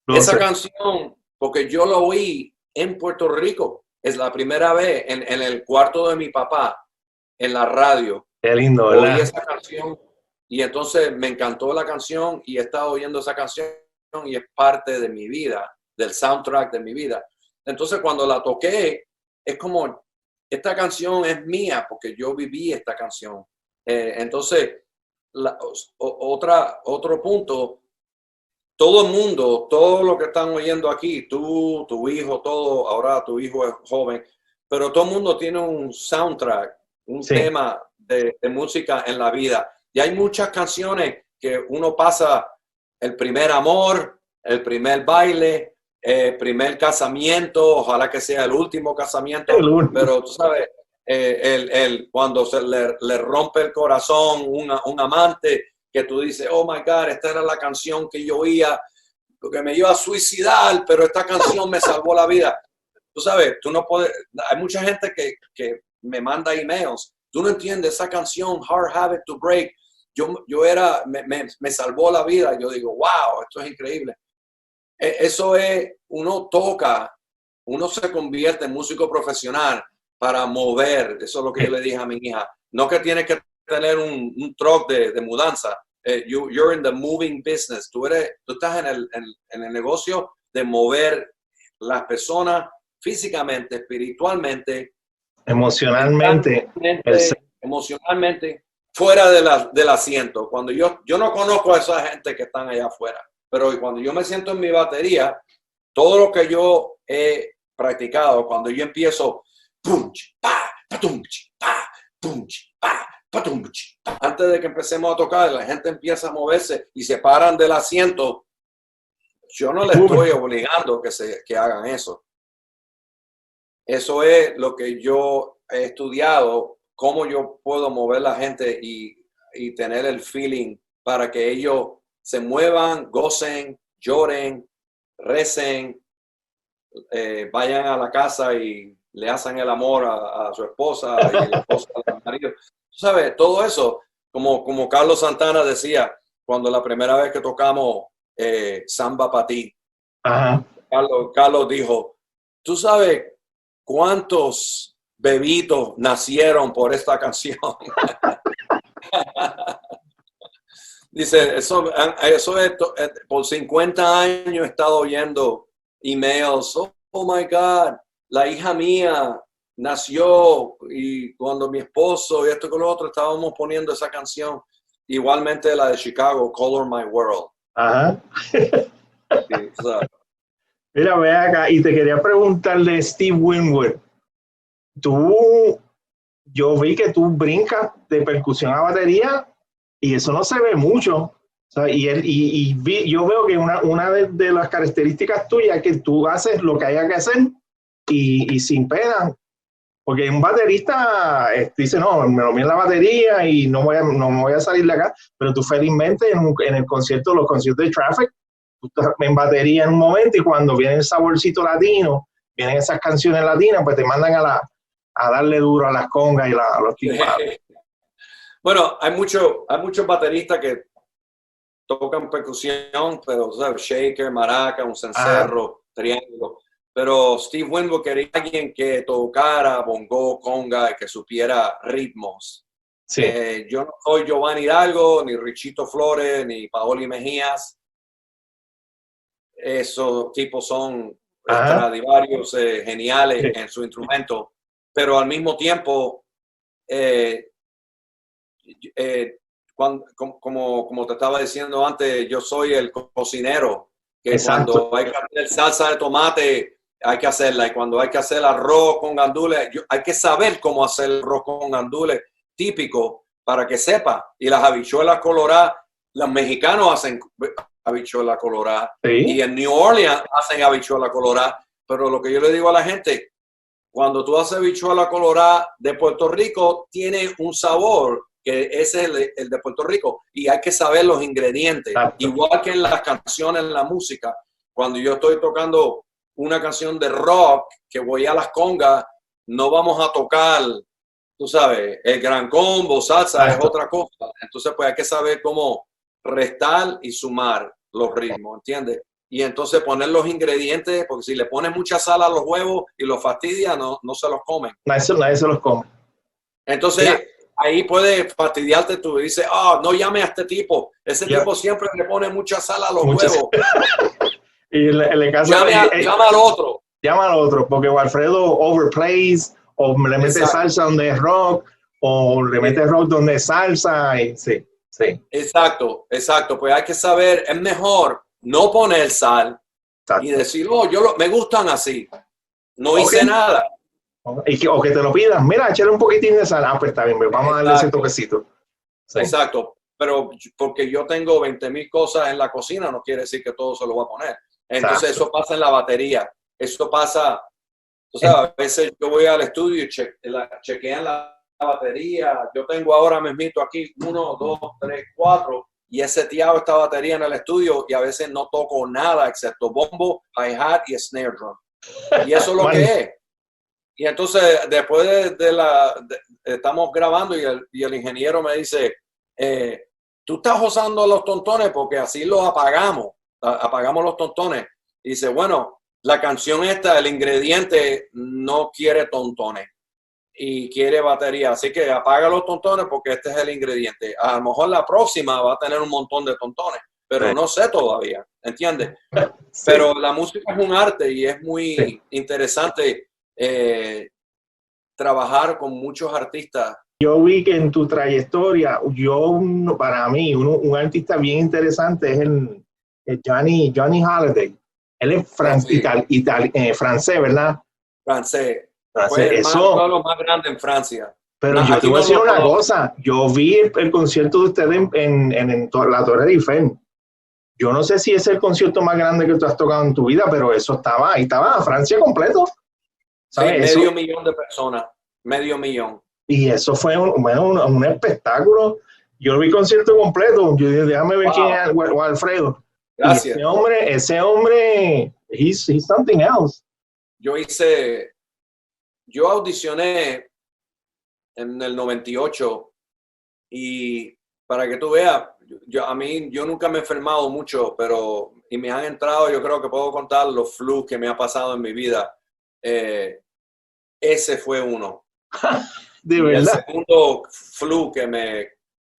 Esa canción, porque yo lo oí en Puerto Rico, es la primera vez en el cuarto de mi papá, en la radio. Qué lindo, ¿verdad? Oí esa canción y entonces me encantó la canción y he estado oyendo esa canción y es parte de mi vida, del soundtrack de mi vida. Entonces cuando la toqué, es como, esta canción es mía porque yo viví esta canción. Entonces, otro punto, todo el mundo, todo lo que están oyendo aquí, tú, tu hijo, todo, ahora tu hijo es joven, pero todo el mundo tiene un soundtrack, un tema de música en la vida. Y hay muchas canciones que uno pasa el primer amor, el primer baile, primer casamiento, ojalá que sea el último casamiento, pero tú sabes, cuando se le rompe el corazón un amante, que tú dices, oh my God, esta era la canción que yo oía, porque me iba a suicidar, pero esta canción me salvó la vida. Tú sabes, tú no puedes, hay mucha gente que me manda emails, tú no entiendes esa canción, Hard Habit to Break, me salvó la vida. Yo digo, wow, esto es increíble. Eso es, uno se convierte en músico profesional para mover, eso es lo que yo le dije a mi hija, no que tienes que tener un truck de mudanza, you're in the moving business, tú estás en el negocio de mover las personas físicamente, espiritualmente, emocionalmente, fuera del asiento. Cuando yo no conozco a esa gente que están allá afuera, pero cuando yo me siento en mi batería, todo lo que yo he practicado, cuando yo empiezo, punch, pa, patunch, pa, punch, pa, patunch, pa. Antes de que empecemos a tocar, la gente empieza a moverse y se paran del asiento. Yo no les estoy obligando que hagan eso. Eso es lo que yo he estudiado, cómo yo puedo mover la gente y tener el feeling para que ellos se muevan, gocen, lloren, recen, vayan a la casa y le hacen el amor a su esposa y la esposa al marido. Tú sabes, todo eso, como Carlos Santana decía, cuando la primera vez que tocamos Samba Pa' Ti, Carlos dijo, ¿tú sabes cuántos bebitos nacieron por esta canción? Dice, eso es, por 50 años he estado oyendo emails, oh my God, la hija mía nació y cuando mi esposo y esto con lo otro estábamos poniendo esa canción, igualmente la de Chicago, Color My World. Ajá. Sí, mira, ve acá, y te quería preguntar de Steve Winwood. Yo vi que tú brincas de percusión a batería y eso no se ve mucho. O sea, yo veo que una de las características tuyas es que tú haces lo que haya que hacer y sin pena. Porque un baterista dice, no, me lo miro en la batería y no me voy a salir de acá. Pero tú felizmente en los conciertos de Traffic, tú estás en batería en un momento y cuando viene el saborcito latino, vienen esas canciones latinas, pues te mandan a darle duro a las congas y a los timpanos. Bueno, hay muchos bateristas que tocan percusión, pero ¿sabes? Shaker, maraca, un cencerro, triángulo. Pero Steve Winwood quería alguien que tocara bongo, conga y que supiera ritmos. Sí. Yo no soy Giovanni Hidalgo, ni Richito Flores, ni Paoli Mejías. Esos tipos son Stradivarius geniales en su instrumento, pero al mismo tiempo, como te estaba diciendo antes, yo soy el cocinero, que Exacto. cuando hay que hacer salsa de tomate, hay que hacerla, y cuando hay que hacer arroz con gandules, hay que saber cómo hacer el arroz con gandules típico para que sepa. Y las habichuelas coloradas, los mexicanos hacen habichuela colorada, Sí. y en New Orleans hacen habichuela colorada, pero lo que yo le digo a la gente, cuando tú haces habichuela colorada de Puerto Rico, tiene un sabor que ese es el de Puerto Rico, y hay que saber los ingredientes. Exacto. Igual que en las canciones, en la música, cuando yo estoy tocando una canción de rock, que voy a las congas, no vamos a tocar, tú sabes, el gran combo, salsa, Exacto. es otra cosa. Entonces, pues hay que saber cómo restar y sumar los ritmos, ¿entiendes? Y entonces poner los ingredientes, porque si le pones mucha sal a los huevos y los fastidia, no se los comen. Nadie se los come. Entonces, ahí puede fastidiarte tú y dices, no llame a este tipo. Ese tipo siempre le pone mucha sal a los huevos. Y le caso, llama al otro. Llama al otro, porque Alfredo overplays, o le mete salsa donde es rock, o le mete rock donde es salsa. Y, sí. Exacto. Pues hay que saber, es mejor no poner sal. Exacto. Y decir, me gustan así. No hice nada. O que te lo pidan, mira, échale un poquitín de sal. Pues está bien, vamos a darle ese toquecito. Sí. Exacto. Pero porque yo tengo 20,000 cosas en la cocina, no quiere decir que todo se lo va a poner. Entonces eso pasa en la batería. Eso pasa, o sea, a veces yo voy al estudio y chequean la batería. Yo tengo ahora mismito aquí 1, 2, 3, 4 y he seteado esta batería en el estudio y a veces no toco nada excepto bombo, hi-hat y snare drum. Y eso es lo que es. Y entonces después estamos grabando y el ingeniero me dice, tú estás usando los tontones porque así los apagamos los tontones. Y dice, bueno, la canción esta, el ingrediente no quiere tontones y quiere batería, así que apaga los tontones porque este es el ingrediente. A lo mejor la próxima va a tener un montón de tontones, pero no sé todavía, ¿entiendes? Sí. Pero la música es un arte y es muy interesante trabajar con muchos artistas. Yo vi que en tu trayectoria, para mí, un artista bien interesante es el Johnny Holiday. Él es francés, ¿verdad? Francés. Fue uno de los más grandes en Francia. Pero yo te voy a decir una cosa. Yo vi el concierto de ustedes en la Torre de Eiffel. Yo no sé si es el concierto más grande que tú has tocado en tu vida, pero eso ahí estaba Francia completo. ¿Sabes? Sí, medio millón de personas. Medio millón. Y eso fue un espectáculo. Yo vi concierto completo. Yo dije, déjame ver quién es Alfredo. Gracias. Y ese hombre, he's something else. Yo audicioné en el 98 y para que tú veas, yo nunca me he enfermado mucho, y me han entrado, yo creo que puedo contar los flus que me ha pasado en mi vida. Ese fue uno. De verdad. El segundo flu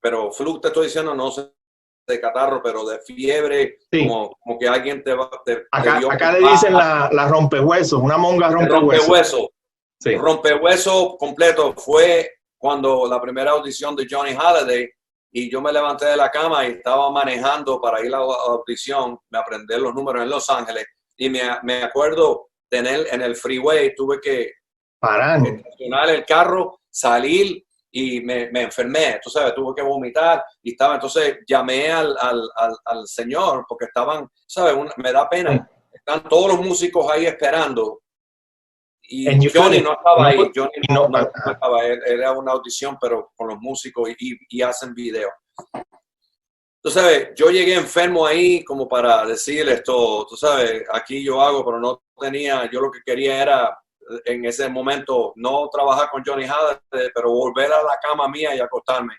pero flu te estoy diciendo, no sé, de catarro, pero de fiebre, sí. como que alguien te acá le dicen la rompehuesos, una monga rompehuesos. Sí. Rompehueso completo fue cuando la primera audición de Johnny Holiday, y yo me levanté de la cama y estaba manejando para ir a la audición, me aprendí los números en Los Ángeles, y me acuerdo tener en el freeway, tuve que estacionar el carro, salir, y me enfermé, tú sabes, tuve que vomitar, y entonces llamé al señor, porque estaban, sabes, me da pena, están todos los músicos ahí esperando, y Johnny no estaba ahí, Johnny no estaba, era una audición, pero con los músicos y hacen video. Tú sabes, yo llegué enfermo ahí como para decir esto, tú sabes, aquí yo hago, pero no tenía, yo lo que quería era en ese momento no trabajar con Johnny Halladay, pero volver a la cama mía y acostarme.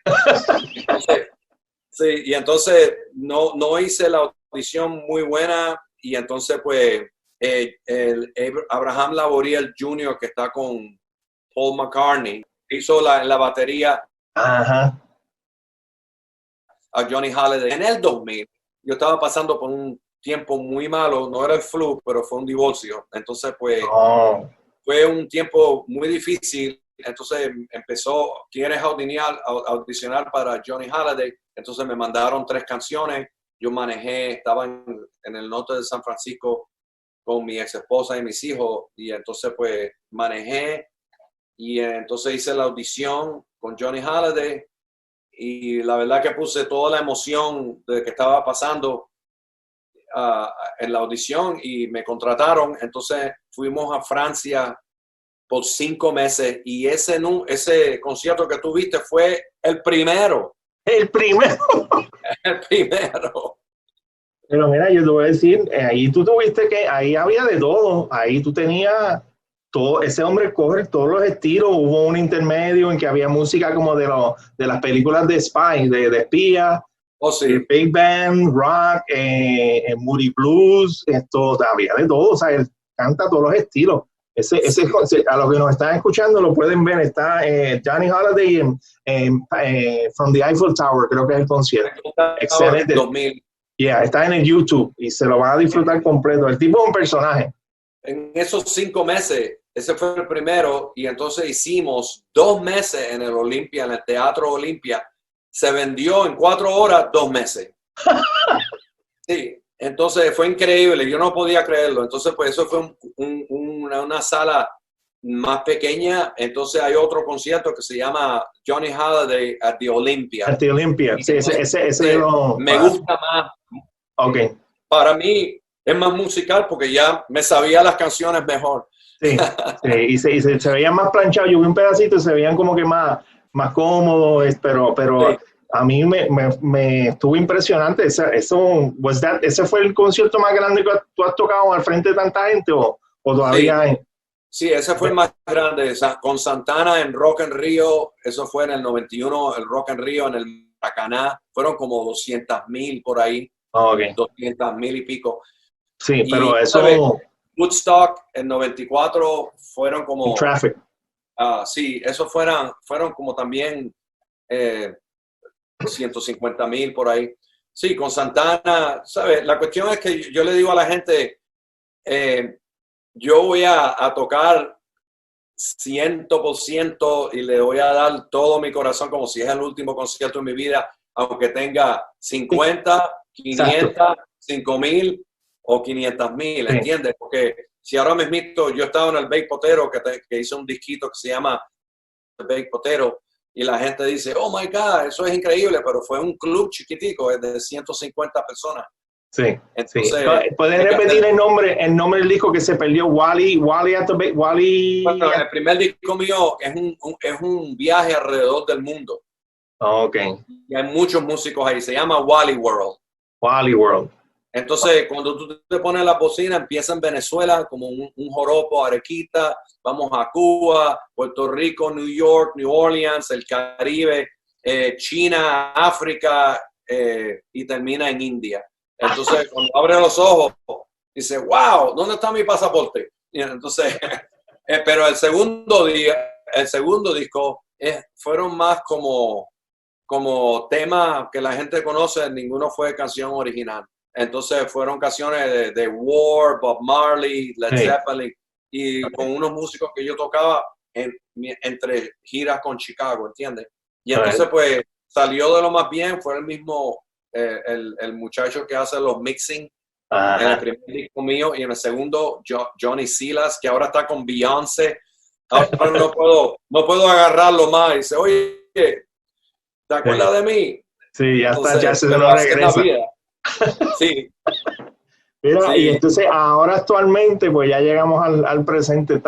Entonces, sí, y entonces no hice la audición muy buena y entonces pues Abraham Laboriel Jr. que está con Paul McCartney hizo la batería Ajá. a Johnny Halladay en el 2000. Yo estaba pasando por un tiempo muy malo, no era el flu, pero fue un divorcio. Entonces, pues, fue un tiempo muy difícil. Entonces ¿quieres audicionar para Johnny Halladay? Entonces me mandaron 3 canciones. Yo manejé, estaba en el norte de San Francisco con mi ex esposa y mis hijos. Y entonces, pues, manejé y entonces hice la audición con Johnny Halladay. Y la verdad que puse toda la emoción de que estaba pasando en la audición y me contrataron. Entonces fuimos a Francia por 5 meses y ese concierto que tú viste fue el primero. El primero. El primero. Pero mira, yo te voy a decir, ahí tú tuviste que, ahí había de todo, ahí tú tenías todo, ese hombre coge todos los estilos, hubo un intermedio en que había música como de las películas de spy, de espías, Sí. Big Band, rock, Moody Blues, esto, había de todo, o sea, él canta todos los estilos. A los que nos están escuchando lo pueden ver, está Johnny Halladay From the Eiffel Tower, creo que es el concierto. Excelente. 2000. Yeah, está en el YouTube y se lo van a disfrutar completo. El tipo es un personaje. En esos 5 meses, ese fue el primero, y entonces hicimos 2 meses en el Olimpia, en el Teatro Olimpia. Se vendió en 4 horas 2 meses. Sí, entonces fue increíble, yo no podía creerlo. Entonces, pues eso fue una sala más pequeña. Entonces hay otro concierto que se llama Johnny Halladay at the Olympia. At the Olympia, sí, ese me gusta más. Ok. Para mí es más musical porque ya me sabía las canciones mejor. Sí, sí, y se veían más planchados. Yo vi un pedacito y se veían como que más cómodos, pero Sí. a mí me estuvo impresionante. ¿Ese fue el concierto más grande que tú has tocado al frente de tanta gente o todavía hay? Sí, ese fue el más grande. Con Santana en Rock en Rio, eso fue en el 91, el Rock en Rio en el Maracaná, fueron como 200,000 por ahí, Okay. 200,000 y pico. Sí, pero eso... ¿sabes? Woodstock en 94 fueron como... Traffic. Sí, eso fueron como también 150,000 por ahí. Sí, con Santana, ¿sabes? La cuestión es que yo le digo a la gente, yo voy a tocar 100% y le voy a dar todo mi corazón como si es el último concierto de mi vida, aunque tenga 50, 500, Exacto. 5,000 o 500,000, Sí. ¿entiendes? Porque si ahora mismo yo estaba en el Baked Potato, que hice un disquito que se llama The Baked Potato, y la gente dice, oh my God, eso es increíble, pero fue un club chiquitico, es de 150 personas. Sí, entonces, sí. ¿Puedes repetir el nombre del disco que se perdió? Wally at the Wally. Bueno, el primer disco mío es un viaje alrededor del mundo. Ok. Y hay muchos músicos ahí, se llama Wally World. Wally World. Entonces, cuando tú te pones la bocina, empieza en Venezuela como un joropo, Arequita, vamos a Cuba, Puerto Rico, New York, New Orleans, el Caribe, China, África, y termina en India. Entonces, cuando abre los ojos, dice, wow, ¿dónde está mi pasaporte? Y entonces, pero el segundo disco fueron más como temas que la gente conoce, ninguno fue canción original. Entonces fueron canciones de War, Bob Marley, Led Zeppelin, y con unos músicos que yo tocaba entre giras con Chicago, ¿entiendes? Y entonces pues salió de lo más bien, fue el mismo, el muchacho que hace los mixing en el primer disco mío, y en el segundo Johnny Silas, que ahora está con Beyoncé. Ahora no puedo agarrarlo más. Y dice, oye, ¿te acuerdas de mí? Sí, ya entonces, está, ya se lo regresa. Sí. Mira, Sí. Y entonces ahora actualmente, pues ya llegamos al presente.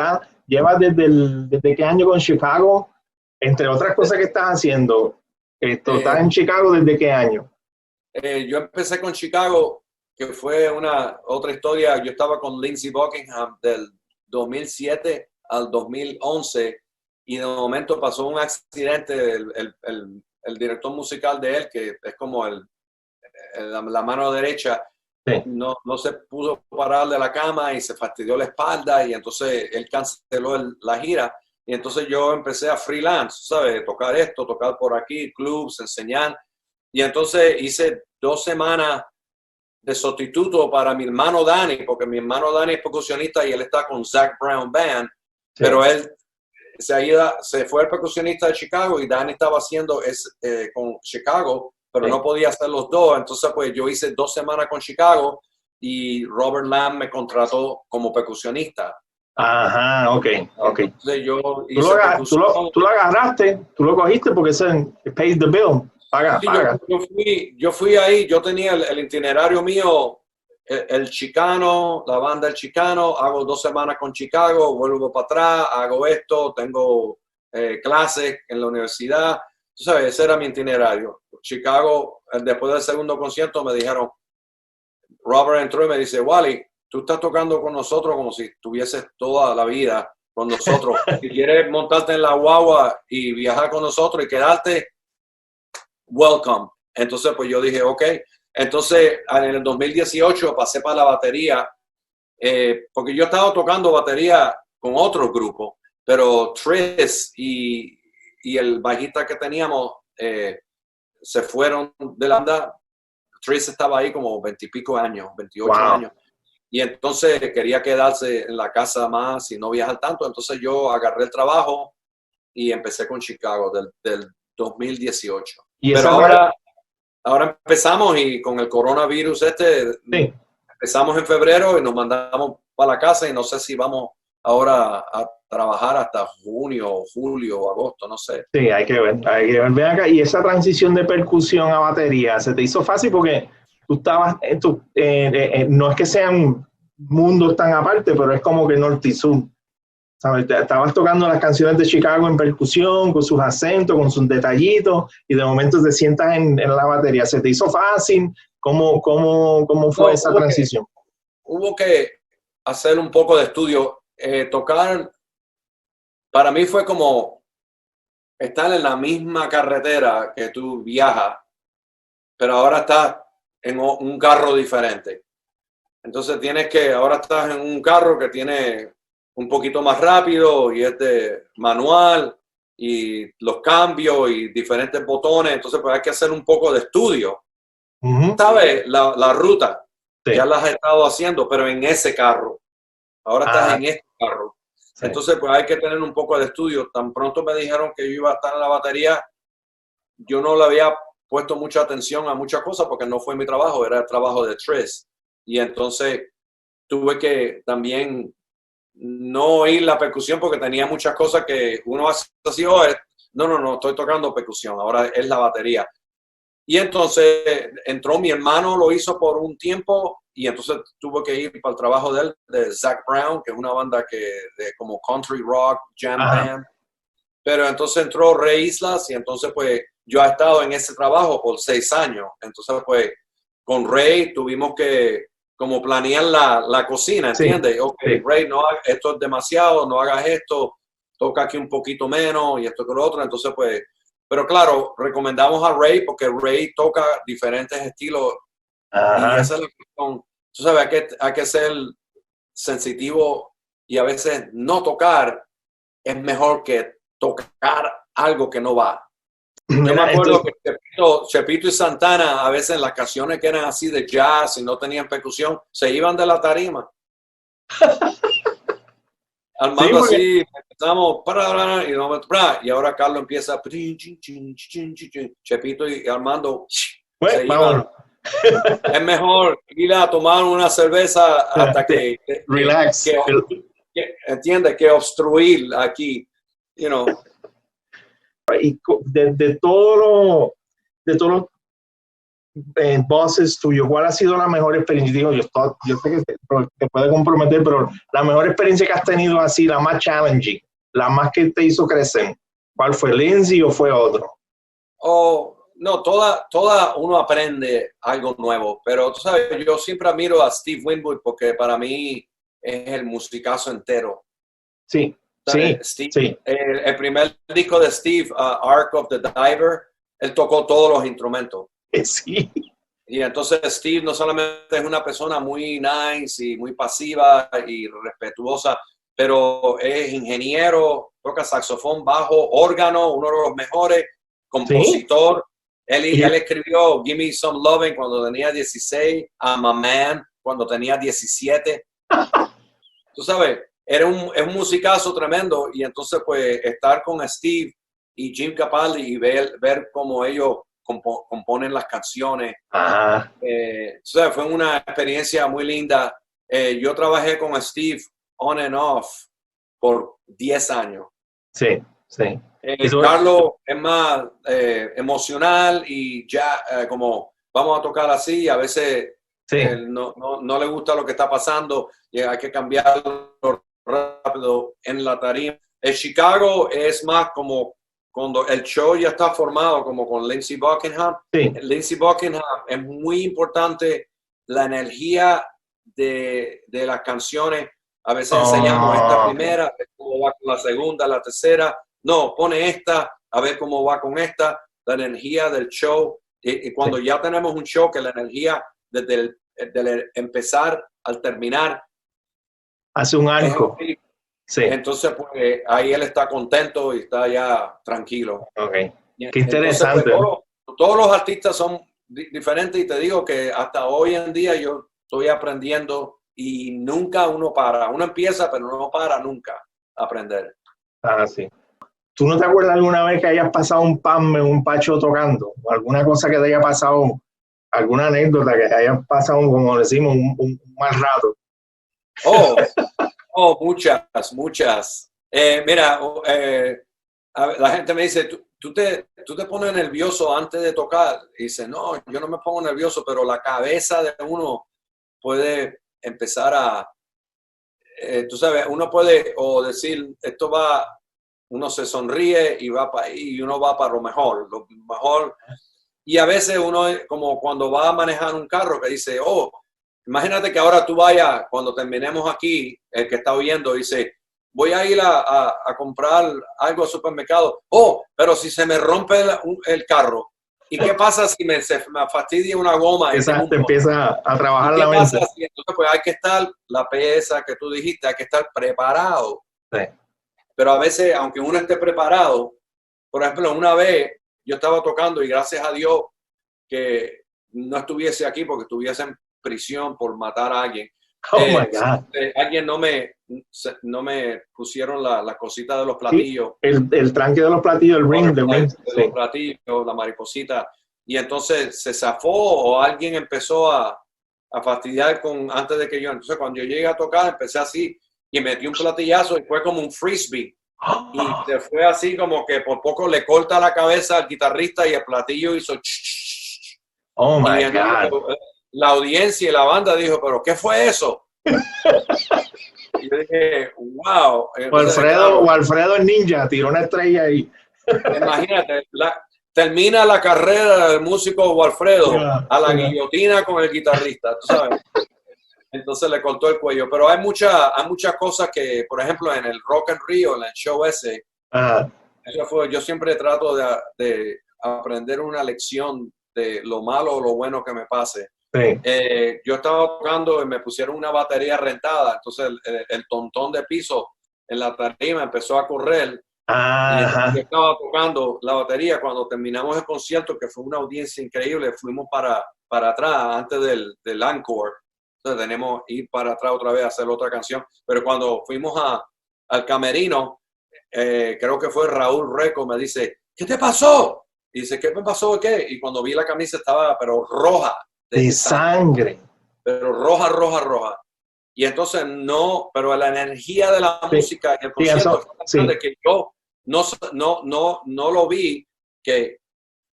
¿Llevas desde qué año con Chicago? Entre otras cosas que estás haciendo, ¿estás en Chicago desde qué año? Yo empecé con Chicago, que fue otra historia. Yo estaba con Lindsey Buckingham del 2007 al 2011 y de momento pasó un accidente, el director musical de él, que es como la mano derecha, Sí. no se pudo parar de la cama y se fastidió la espalda y entonces él canceló la gira y entonces yo empecé a freelance, ¿sabes? Tocar esto, tocar por aquí, clubs, enseñar y entonces hice 2 semanas de sustituto para mi hermano Danny, porque mi hermano Danny es percusionista y él está con Zac Brown Band, Sí. pero él se fue el percusionista de Chicago y Danny estaba haciendo con Chicago, pero Sí. no podía hacer los dos. Entonces, pues yo hice 2 semanas con Chicago y Robert Lamb me contrató como percusionista. Ajá, ok. Entonces yo Tú hice percusión. tú lo agarraste, tú lo cogiste porque it pays the bill. Paga, Sí, paga. yo fui ahí, yo tenía el itinerario mío, el Chicano, la banda El Chicano, hago 2 semanas con Chicago, vuelvo para atrás, hago esto, tengo clases en la universidad. Tú sabes, ese era mi itinerario. Chicago, después del segundo concierto me dijeron, Robert entró y me dice, Wally, tú estás tocando con nosotros como si estuvieses toda la vida con nosotros. Si quieres montarte en la guagua y viajar con nosotros y quedarte, welcome. Entonces, pues yo dije, ok. Entonces, en el 2018 pasé para la batería, porque yo estaba tocando batería con otros grupos, pero Tris y el bajista que teníamos se fueron de la banda. Tris estaba ahí como 20 y pico años, 28 Wow. años. Y entonces quería quedarse en la casa más y no viajar tanto. Entonces yo agarré el trabajo y empecé con Chicago del 2018. Y Pero esa ahora empezamos y con el coronavirus sí. empezamos en febrero y nos mandamos para la casa y no sé si vamos ahora a trabajar hasta junio, julio o agosto, no sé. Sí, hay que ver, hay que ver. Ven acá, y esa transición de percusión a batería, ¿se te hizo fácil? Porque tú estabas, no es que sean mundos tan aparte, pero es como que norte y sur, ¿sabes? Estabas tocando las canciones de Chicago en percusión, con sus acentos, con sus detallitos, y de momento te sientas en la batería. ¿Se te hizo fácil? ¿Cómo fue esa transición? Hubo que hacer un poco de estudio. Tocar, para mí fue como estar en la misma carretera que tú viajas, pero ahora estás en un carro diferente. Entonces ahora estás en un carro que tiene un poquito más rápido y es de manual y los cambios y diferentes botones. Entonces pues hay que hacer un poco de estudio. ¿Sabes? La ruta Sí. ya la has estado haciendo, pero en ese carro. Ahora estás en este carro. Sí. Entonces pues hay que tener un poco de estudio. Tan pronto me dijeron que yo iba a estar en la batería, yo no le había puesto mucha atención a muchas cosas porque no fue mi trabajo, era el trabajo de Tris. Y entonces tuve que también no oír la percusión porque tenía muchas cosas que uno hace así, no, estoy tocando percusión, ahora es la batería. Y entonces entró mi hermano, lo hizo por un tiempo y entonces tuve que ir para el trabajo de él, de Zac Brown, que es una banda como country rock, jam band. Pero entonces entró Rey Islas y entonces pues yo he estado en ese trabajo por 6 años. Entonces pues con Rey tuvimos que como planear la cocina, ¿entiendes? Sí, ok, sí. Rey, esto es demasiado, no hagas esto, toca aquí un poquito menos y esto que lo otro. Entonces pues, pero claro, recomendamos a Rey porque Rey toca diferentes estilos. Y esa es la cuestión. Tú sabes, hay que ser sensitivo y a veces no tocar es mejor que tocar algo que no va. Yo me acuerdo que Chepito y Santana, a veces en las canciones que eran así de jazz y no tenían percusión, se iban de la tarima. Armando así, empezamos, y ahora Carlos empieza, Chepito y Armando se iban. Es mejor ir a tomar una cerveza hasta que relax. entiende, que obstruir aquí, you know. Y de todos los bosses tuyos, ¿cuál ha sido la mejor experiencia? Digo, yo sé que te puede comprometer, pero la mejor experiencia que has tenido así, la más challenging, la más que te hizo crecer, ¿cuál fue? ¿Lindsay o fue otro? No, toda uno aprende algo nuevo, pero tú sabes, yo siempre admiro a Steve Winwood porque para mí es el musicazo entero. Sí. Sí, Steve, sí. el primer disco de Steve, Ark of the Diver, él tocó todos los instrumentos. Sí. Y entonces Steve no solamente es una persona muy nice y muy pasiva y respetuosa, pero es ingeniero, toca saxofón, bajo, órgano, uno de los mejores, Sí. compositor. Y Él escribió Give Me Some Loving cuando tenía 16, I'm a Man cuando tenía 17. Tú sabes, es un musicazo tremendo y entonces pues estar con Steve y Jim Capaldi y ver cómo ellos componen las canciones. ajá, O sea, fue una experiencia muy linda. Yo trabajé con Steve on and off por 10 años. sí, sí. Y Carlos es más emocional y ya como vamos a tocar así, a veces sí, no le gusta lo que está pasando y hay que cambiarlo rápido en la tarima. En Chicago es más como cuando el show ya está formado, como con Lindsey Buckingham. sí. Lindsey Buckingham es muy importante la energía de las canciones. A veces enseñamos esta Okay. primera, cómo va con la segunda, la tercera. No, pone esta, a ver cómo va con esta, la energía del show. Y cuando Sí. ya tenemos un show que la energía desde el empezar al terminar Hace un es arco. así, Sí. entonces pues ahí él está contento y está ya tranquilo. Ok. Y Qué entonces pues interesante. todos los artistas son diferentes y te digo que hasta hoy en día yo estoy aprendiendo y nunca uno para. Uno empieza pero no para nunca a aprender. Ah, sí. ¿Tú no te acuerdas alguna vez que hayas pasado un PAM en un pacho tocando? ¿O alguna cosa que te haya pasado, alguna anécdota que te haya pasado, como decimos, un mal rato? Oh, muchas. Mira, la gente me dice, ¿tú te pones nervioso antes de tocar? Y dice, no, yo no me pongo nervioso, pero la cabeza de uno puede empezar tú sabes, uno puede o decir, uno se sonríe y va para ahí y uno va para lo mejor. Y a veces uno, como cuando va a manejar un carro, que dice, oh, imagínate que ahora tú vayas, cuando terminemos aquí, el que está oyendo, dice, voy a ir a comprar algo al supermercado. Oh, pero si se me rompe el carro, ¿y qué pasa si se me fastidia una goma y tengo un Te problema? empieza a ¿Y trabajar qué la pasa mente. si entonces pues hay que estar, la pieza que tú dijiste, hay que estar preparado? Sí. Pero a veces, aunque uno esté preparado, por ejemplo, una vez yo estaba tocando y gracias a Dios que no estuviese aquí porque estuviese en prisión por matar a alguien. Oh my God. Alguien no me pusieron la cosita de los Sí, platillos, el tranque de los platillos, el ring, the ring. de los Sí. platillos, la mariposita, y entonces se zafó o alguien empezó a fastidiar antes de que yo. Entonces cuando yo llegué a tocar empecé así y metí un platillazo y fue como un frisbee. Y se fue así como que por poco le corta la cabeza al guitarrista y el platillo hizo Oh y my entonces God. la audiencia y la banda dijo, ¿pero qué fue eso? Y yo dije, wow. Entonces, O claro, Alfredo el ninja tiró una estrella ahí. imagínate, termina la carrera del músico Walfredo Yeah, a la yeah. guillotina con el guitarrista, tú sabes. Entonces le cortó el cuello. Pero hay muchas cosas que, por ejemplo, en el Rock and Rio, en el show ese, Ah, yo siempre trato de aprender una lección de lo malo o lo bueno que me pase. sí. Yo estaba tocando y me pusieron una batería rentada, entonces el tontón de piso en la tarima empezó a correr y entonces yo Ajá. estaba tocando la batería. Cuando terminamos el concierto, que fue una audiencia increíble, fuimos para atrás antes del encore, entonces tenemos que ir para atrás otra vez a hacer otra canción, pero cuando fuimos al camerino, creo que fue Raúl Reco, me dice, ¿qué te pasó? Y dice, ¿qué me pasó? ¿Qué? Y cuando vi la camisa estaba pero roja De de sangre, sangre. pero roja, roja, roja. Y entonces pero la energía de la Sí, música y el sí, concierto eso, fue tan sí. grande que yo no lo vi, que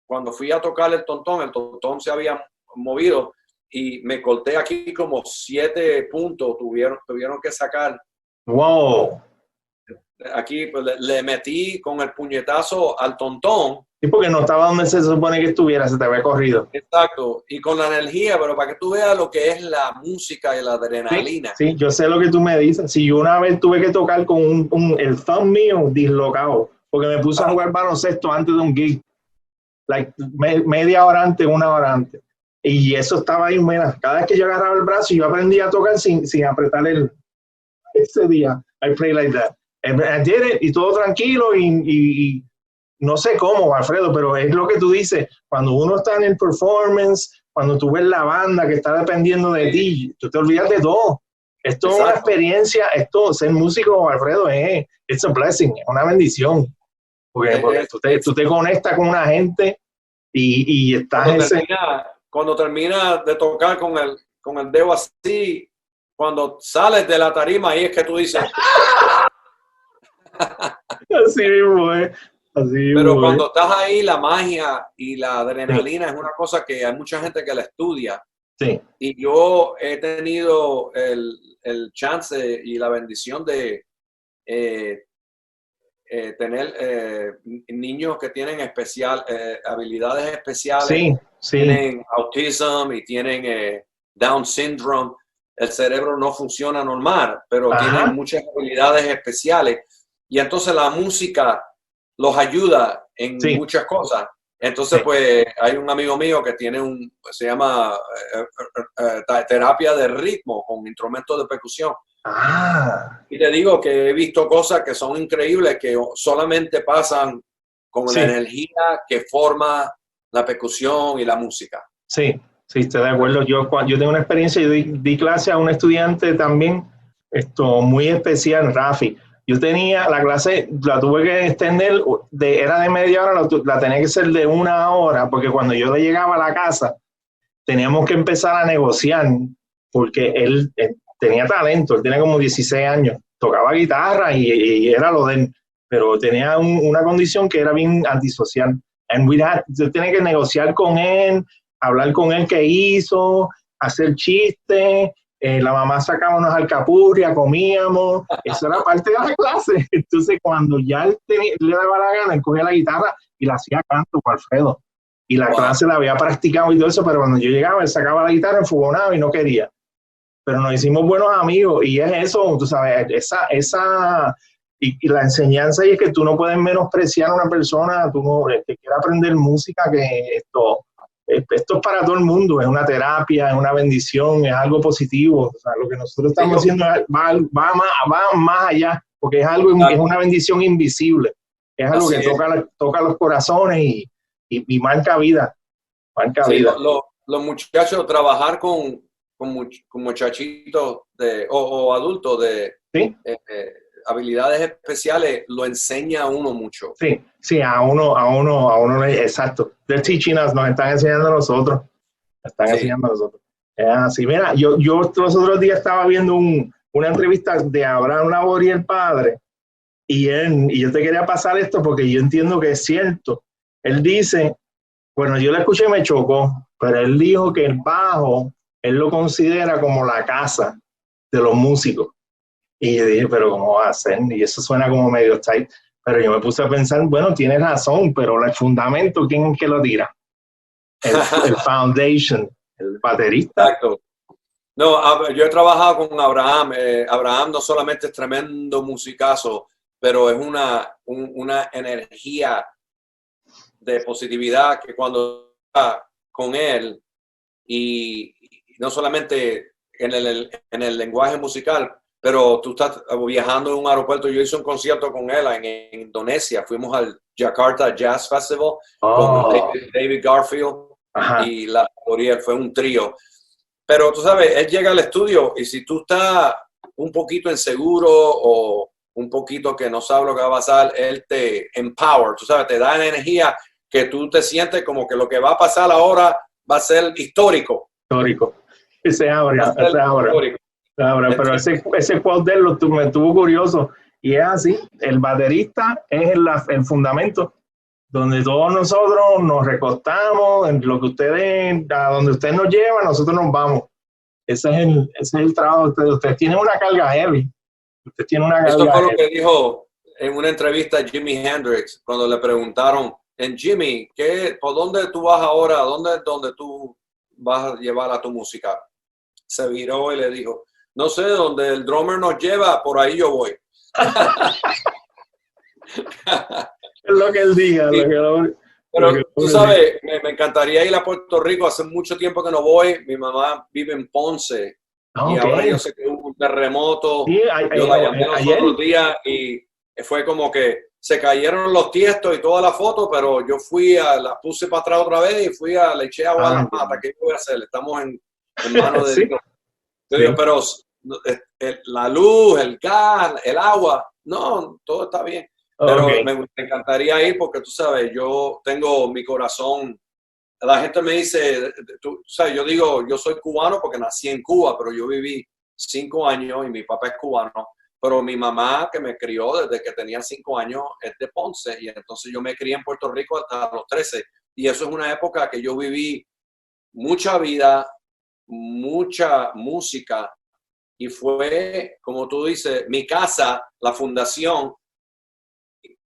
cuando fui a tocar el tontón se había movido y me corté aquí como 7 puntos, tuvieron que sacar. Wow. Aquí pues, le metí con el puñetazo al tontón Sí, porque no estaba donde se supone que estuviera, se te había corrido. Exacto, y con la energía, pero para que tú veas lo que es la música y la Sí, adrenalina. sí, yo sé lo que tú me dices. Si yo una vez tuve que tocar con el thumb mío dislocado, porque me puse a jugar baloncesto antes de un gig, like, media hora antes, una hora antes. Y eso estaba ahí, mira, cada vez que yo agarraba el brazo, yo aprendí a tocar sin apretar ese día. I play like that. And I did it, y todo tranquilo, y no sé cómo, Alfredo, pero es lo que tú dices, cuando uno está en el performance, cuando tú ves la banda que está dependiendo de ti, tú te olvidas de todo. Esto es una experiencia, ser músico, Alfredo, it's a blessing, es una bendición, porque tú te conectas con una gente y estás cuando termina de tocar con el dedo así, cuando sales de la tarima, ahí es que tú dices... Así mismo, así mismo. Pero cuando estás ahí, la magia y la adrenalina es una cosa que hay mucha gente que la estudia. Sí. Y yo he tenido el chance y la bendición de tener niños que tienen habilidades especiales, sí, sí. Tienen autism y tienen Down syndrome. El cerebro no funciona normal, pero tienen muchas habilidades especiales. Y entonces la música los ayuda en muchas cosas. Entonces, pues, hay un amigo mío que tiene se llama terapia de ritmo con instrumentos de percusión. Y te digo que he visto cosas que son increíbles, que solamente pasan con la energía que forma la percusión y la música. Sí, estoy de acuerdo. Yo tengo una experiencia, yo di clase a un estudiante también, muy especial, Rafi. Yo tenía la clase, la tuve que extender, era de media hora, la tenía que ser de una hora, porque cuando yo llegaba a la casa, teníamos que empezar a negociar, porque él tenía talento, él tenía como 16 años, tocaba guitarra y era lo de él, pero tenía una condición que era bien antisocial. Yo tenía que negociar con él, hablar con él qué hizo, hacer chistes, la mamá sacaba unos alcapurrias, comíamos, eso era parte de la clase. Entonces, cuando ya él le daba la gana, él cogía la guitarra y la hacía canto para Alfredo. Y la clase la había practicado y todo eso, pero cuando yo llegaba, él sacaba la guitarra, enfogonaba y no quería. Pero nos hicimos buenos amigos y es eso, tú sabes, y la enseñanza y es que tú no puedes menospreciar a una persona, que quiera aprender música, que esto es para todo el mundo, es una terapia, es una bendición, es algo positivo. O sea, lo que nosotros estamos haciendo va más allá, porque es una bendición invisible, es algo que toca los corazones y marca vida. Marca vida. Los muchachos, trabajar con muchachitos o adultos de habilidades especiales lo enseña a uno mucho. Sí, a uno, exacto. They're teaching us, nos están enseñando a nosotros. Enseñando a nosotros. Así, mira, yo los otros días estaba viendo una entrevista de Abraham Labor y el padre, y yo te quería pasar esto porque yo entiendo que es cierto. Él dice, bueno, yo lo escuché y me chocó, pero él dijo que el bajo, él lo considera como la casa de los músicos. Y yo dije, pero ¿cómo va a ser? Y eso suena como medio tight. Pero yo me puse a pensar, bueno, tienes razón, pero el fundamento, ¿quién es que lo tira? El foundation, el baterista. Exacto. No, yo he trabajado con Abraham. Abraham no solamente es tremendo musicazo, pero es una energía de positividad que cuando está con él, y no solamente en el lenguaje musical, pero tú estás viajando en un aeropuerto. Yo hice un concierto con él en Indonesia. Fuimos al Jakarta Jazz Festival con David Garfield. Ajá. Y la Gabriel, fue un trío. Pero tú sabes, él llega al estudio y si tú estás un poquito inseguro o un poquito que no sabes lo que va a pasar, él te empower, tú sabes, te da energía que tú te sientes como que lo que va a pasar ahora va a ser histórico. Histórico. Ese ahora. Pero ese quote de él me estuvo curioso. Y es así, el baterista es el fundamento donde todos nosotros nos recostamos, en lo que a donde usted nos lleva, nosotros nos vamos. Ese es el trabajo de ustedes. Tienen una carga heavy. Usted tiene una carga Esto fue heavy. Lo que dijo en una entrevista Jimi Hendrix, cuando le preguntaron, en Jimmy, ¿por dónde tú vas ahora? ¿Dónde tú vas a llevar a tu música? Se viró y le dijo, no sé, donde el drummer nos lleva, por ahí yo voy. Es lo que él diga. Sí. Pero Lo que tú él sabes, me encantaría ir a Puerto Rico. Hace mucho tiempo que no voy. Mi mamá vive en Ponce diga. y Ok. ahora yo sé que hubo un terremoto. Sí, Yo la llamé los ayer. otros días y fue como que se cayeron los tiestos y toda la foto, pero yo la puse para atrás otra vez y le eché agua a la mata. ¿Qué voy a hacer? Estamos en manos de Sí, Dios. Yo sí. digo, pero la luz, el gas, el agua, no, todo está bien. Pero Ok. me encantaría ir porque tú sabes, yo tengo mi corazón. La gente me dice, tú sabes, yo digo, yo soy cubano porque nací en Cuba, pero yo viví 5 años y mi papá es cubano. Pero mi mamá, que me crió desde que tenía 5 años, es de Ponce. Y entonces yo me crié en Puerto Rico hasta los 13. Y eso es una época que yo viví mucha vida, mucha música. Y fue, como tú dices, mi casa, la fundación,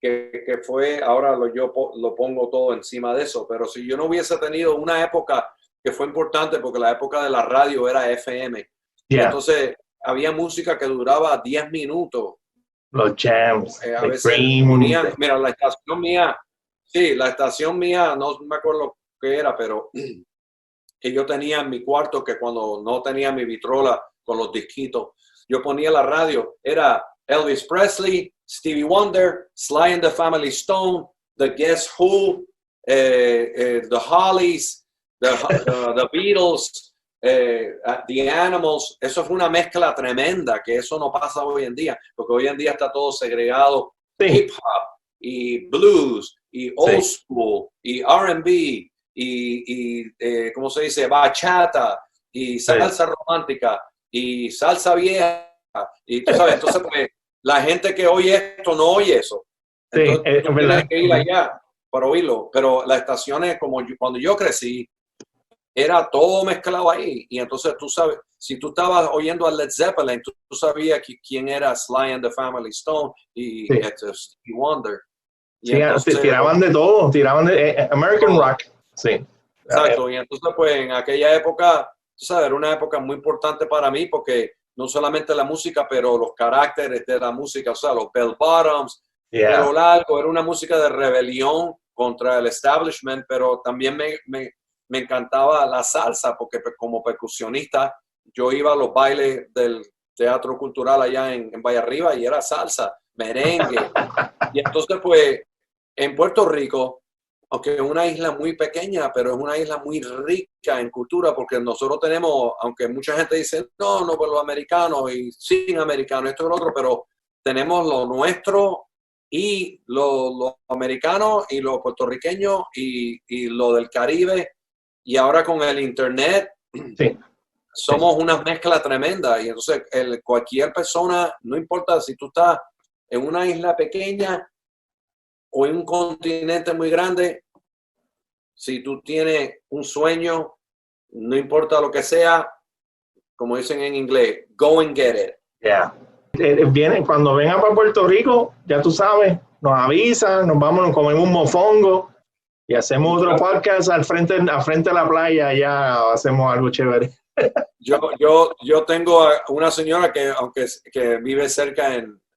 que fue, ahora yo lo pongo todo encima de eso, pero si yo no hubiese tenido una época que fue importante, porque la época de la radio era FM, y Yeah. entonces había música que duraba 10 minutos, Los jams, a the veces cream. ponían, mira, la estación mía, sí, la estación mía, no me acuerdo qué era, pero que yo tenía en mi cuarto, que cuando no tenía mi vitrola con los disquitos, yo ponía la radio, era Elvis Presley, Stevie Wonder, Sly and the Family Stone, The Guess Who, The Hollies, the Beatles, The Animals. Eso fue una mezcla tremenda, que eso no pasa hoy en día, porque hoy en día está todo segregado, Sí, hip hop y blues y old sí, school y R&B ¿cómo se dice? Bachata y sí, salsa romántica y salsa vieja. Y tú sabes, entonces pues la gente que oye esto no oye eso. sí, Entonces es tú tienes verdad. que ir allá para oírlo. Pero las estaciones, cuando yo crecí, era todo mezclado ahí. Y entonces tú sabes, si tú estabas oyendo a Led Zeppelin, tú sabías quién era Sly and the Family Stone y Sí, Stevie Wonder. Y sí, entonces tiraban de todo, tiraban de American todo. Rock. Sí. Exacto, y entonces pues en aquella época, tú sabes, era una época muy importante para mí porque no solamente la música, pero los caracteres de la música, o sea, los bell bottoms, pelo Yeah. largo, era una música de rebelión contra el establishment, pero también me encantaba la salsa porque como percusionista yo iba a los bailes del teatro cultural allá en Valle Arriba y era salsa, merengue, y entonces pues en Puerto Rico, aunque es una isla muy pequeña, pero es una isla muy rica en cultura, porque nosotros tenemos, aunque mucha gente dice, no, no, pues los americanos y sin americanos, esto y lo otro, pero tenemos lo nuestro y lo americano y lo puertorriqueño y lo del Caribe. Y ahora con el Internet, Sí, sí, somos una mezcla tremenda. Y entonces cualquier persona, no importa si tú estás en una isla pequeña o en un continente muy grande, si tú tienes un sueño, no importa lo que sea, como dicen en inglés, go and get it. yeah. Cuando vengan para Puerto Rico, ya tú sabes, nos avisan, nos vamos, nos comemos un mofongo y hacemos otro podcast al frente de la playa, ya hacemos algo chévere. Yo tengo a una señora que vive cerca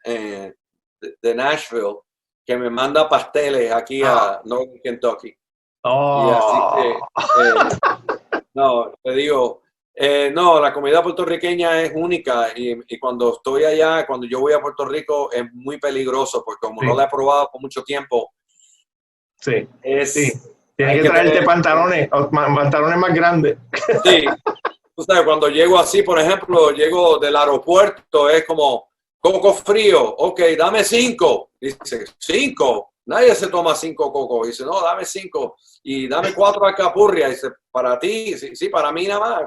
de Nashville, que me manda pasteles aquí a Northern Kentucky. Y así que, Oh, no, te digo, no, la comida puertorriqueña es única y cuando estoy allá, cuando yo voy a Puerto Rico, es muy peligroso porque como no sí, la he probado por mucho tiempo, sí, sí. Tienes hay que que traerte tener, pantalones más grandes. sí, tú sabes, cuando llego así, por ejemplo, llego del aeropuerto, es como, coco frío, ok, dame 5. Dice, 5. Nadie se toma 5 cocos. Dice, no, dame 5. Y dame 4 alcapurrias. Dice, para ti, sí, sí, para mí nada más.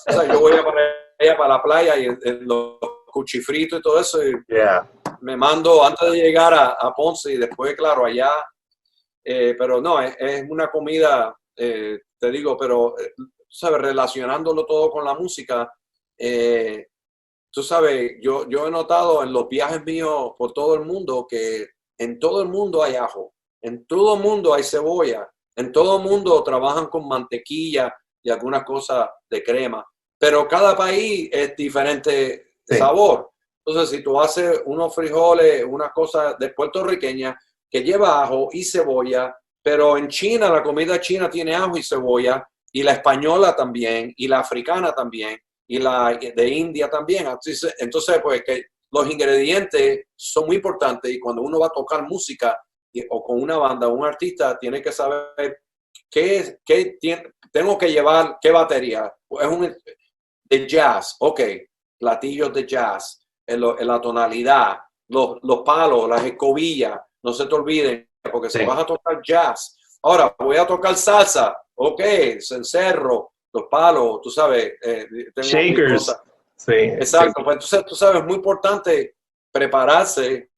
O sea, yo voy para la playa y los cuchifritos y todo eso. Y Yeah. me mando antes de llegar a Ponce y después, claro, allá. Pero no, es una comida, te digo, pero sabes, relacionándolo todo con la música, tú sabes, yo he notado en los viajes míos por todo el mundo que en todo el mundo hay ajo. En todo mundo hay cebolla. En todo mundo trabajan con mantequilla y algunas cosas de crema. Pero cada país es diferente sabor. Entonces, si tú haces unos frijoles, una cosa de puertorriqueña que lleva ajo y cebolla, pero en China, la comida china tiene ajo y cebolla, y la española también, y la africana también, y la de India también. Entonces, pues que los ingredientes son muy importantes y cuando uno va a tocar música o con una banda o un artista, tiene que saber tengo que llevar, qué batería. Es un de jazz, ok, platillos de jazz, la tonalidad, los palos, las escobillas, no se te olviden, porque si vas a tocar jazz, ahora voy a tocar salsa, ok, cencerro, los palos, tú sabes, shakers. Sí, exacto, pues entonces tú sabes, es muy importante prepararse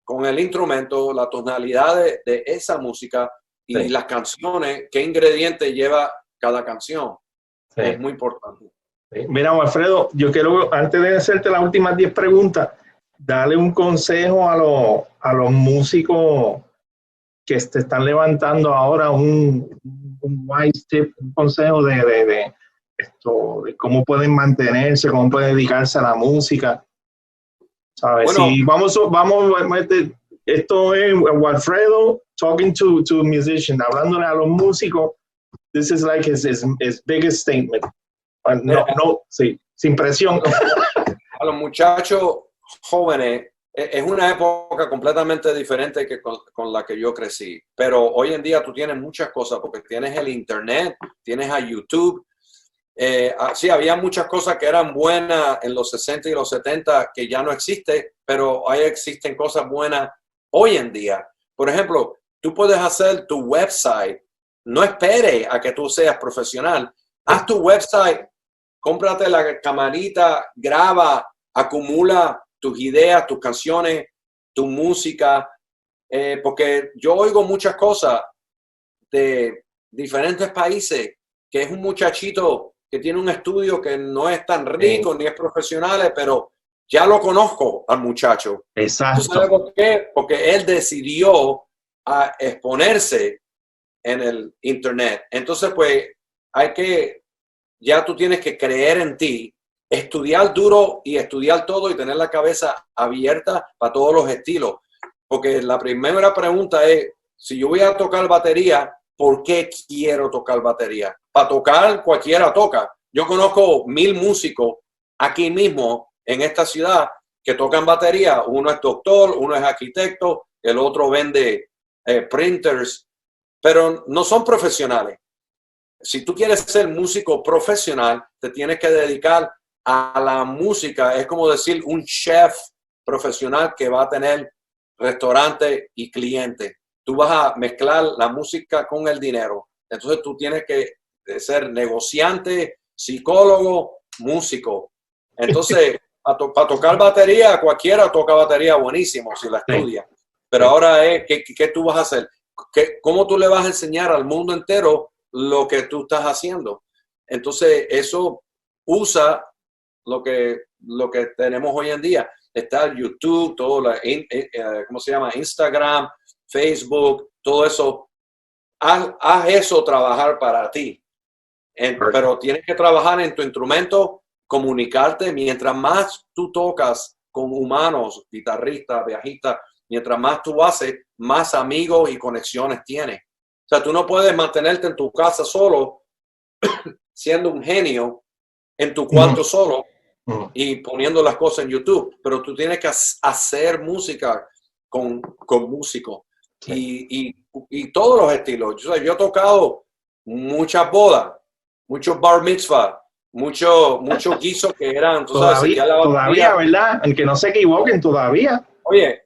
con el instrumento, la tonalidad de esa música y las canciones, qué ingrediente lleva cada canción. Es muy importante. Mira, Alfredo, yo quiero, antes de hacerte las últimas 10 preguntas, darle un consejo a los músicos que te están levantando ahora, un wise tip, un consejo de cómo pueden mantenerse, cómo pueden dedicarse a la música. ¿Sabes? Bueno, si vamos, esto es Alfredo talking to musicians, hablándole a los músicos. This is like his biggest statement. Sí, sin presión. A los muchachos jóvenes, es una época completamente diferente que con la que yo crecí. Pero hoy en día tú tienes muchas cosas porque tienes el internet, tienes a YouTube. Sí, había muchas cosas que eran buenas en los 60 y los 70 que ya no existen, pero ahí existen cosas buenas hoy en día. Por ejemplo, tú puedes hacer tu website. No esperes a que tú seas profesional. Haz tu website, cómprate la camarita, graba, acumula tus ideas, tus canciones, tu música, porque yo oigo muchas cosas de diferentes países, que es un muchachito que tiene un estudio que no es tan rico ni es profesional, pero ya lo conozco al muchacho. Exacto. ¿Tú sabes por qué? Porque él decidió a exponerse en el internet. Entonces, pues, ya tú tienes que creer en ti, estudiar duro y estudiar todo y tener la cabeza abierta para todos los estilos. Porque la primera pregunta es, si yo voy a tocar batería, ¿por qué quiero tocar batería? Para tocar, cualquiera toca. Yo conozco 1000 músicos aquí mismo en esta ciudad que tocan batería. Uno es doctor, uno es arquitecto, el otro vende printers, pero no son profesionales. Si tú quieres ser músico profesional, te tienes que dedicar a la música. Es como decir un chef profesional que va a tener restaurante y cliente. Tú vas a mezclar la música con el dinero. Entonces tú tienes que ser negociante, psicólogo, músico. Entonces, para tocar batería, cualquiera toca batería buenísimo si la estudia. Pero ahora es, ¿qué tú vas a hacer? ¿Cómo tú le vas a enseñar al mundo entero lo que tú estás haciendo? Entonces, eso usa lo que tenemos hoy en día. Está YouTube, todo ¿cómo se llama? Instagram, Facebook, todo eso. Haz eso trabajar para ti. Pero tienes que trabajar en tu instrumento, comunicarte. Mientras más tú tocas con humanos, guitarristas, viajistas, mientras más tú haces, más amigos y conexiones tienes. O sea, tú no puedes mantenerte en tu casa solo, siendo un genio, en tu cuarto solo y poniendo las cosas en YouTube. Pero tú tienes que hacer música con músicos y todos los estilos. Yo he tocado muchas bodas, muchos bar mitzvah, muchos guisos que eran, tú sabes, todavía, ¿verdad? Aunque no se equivoquen, todavía. Oye,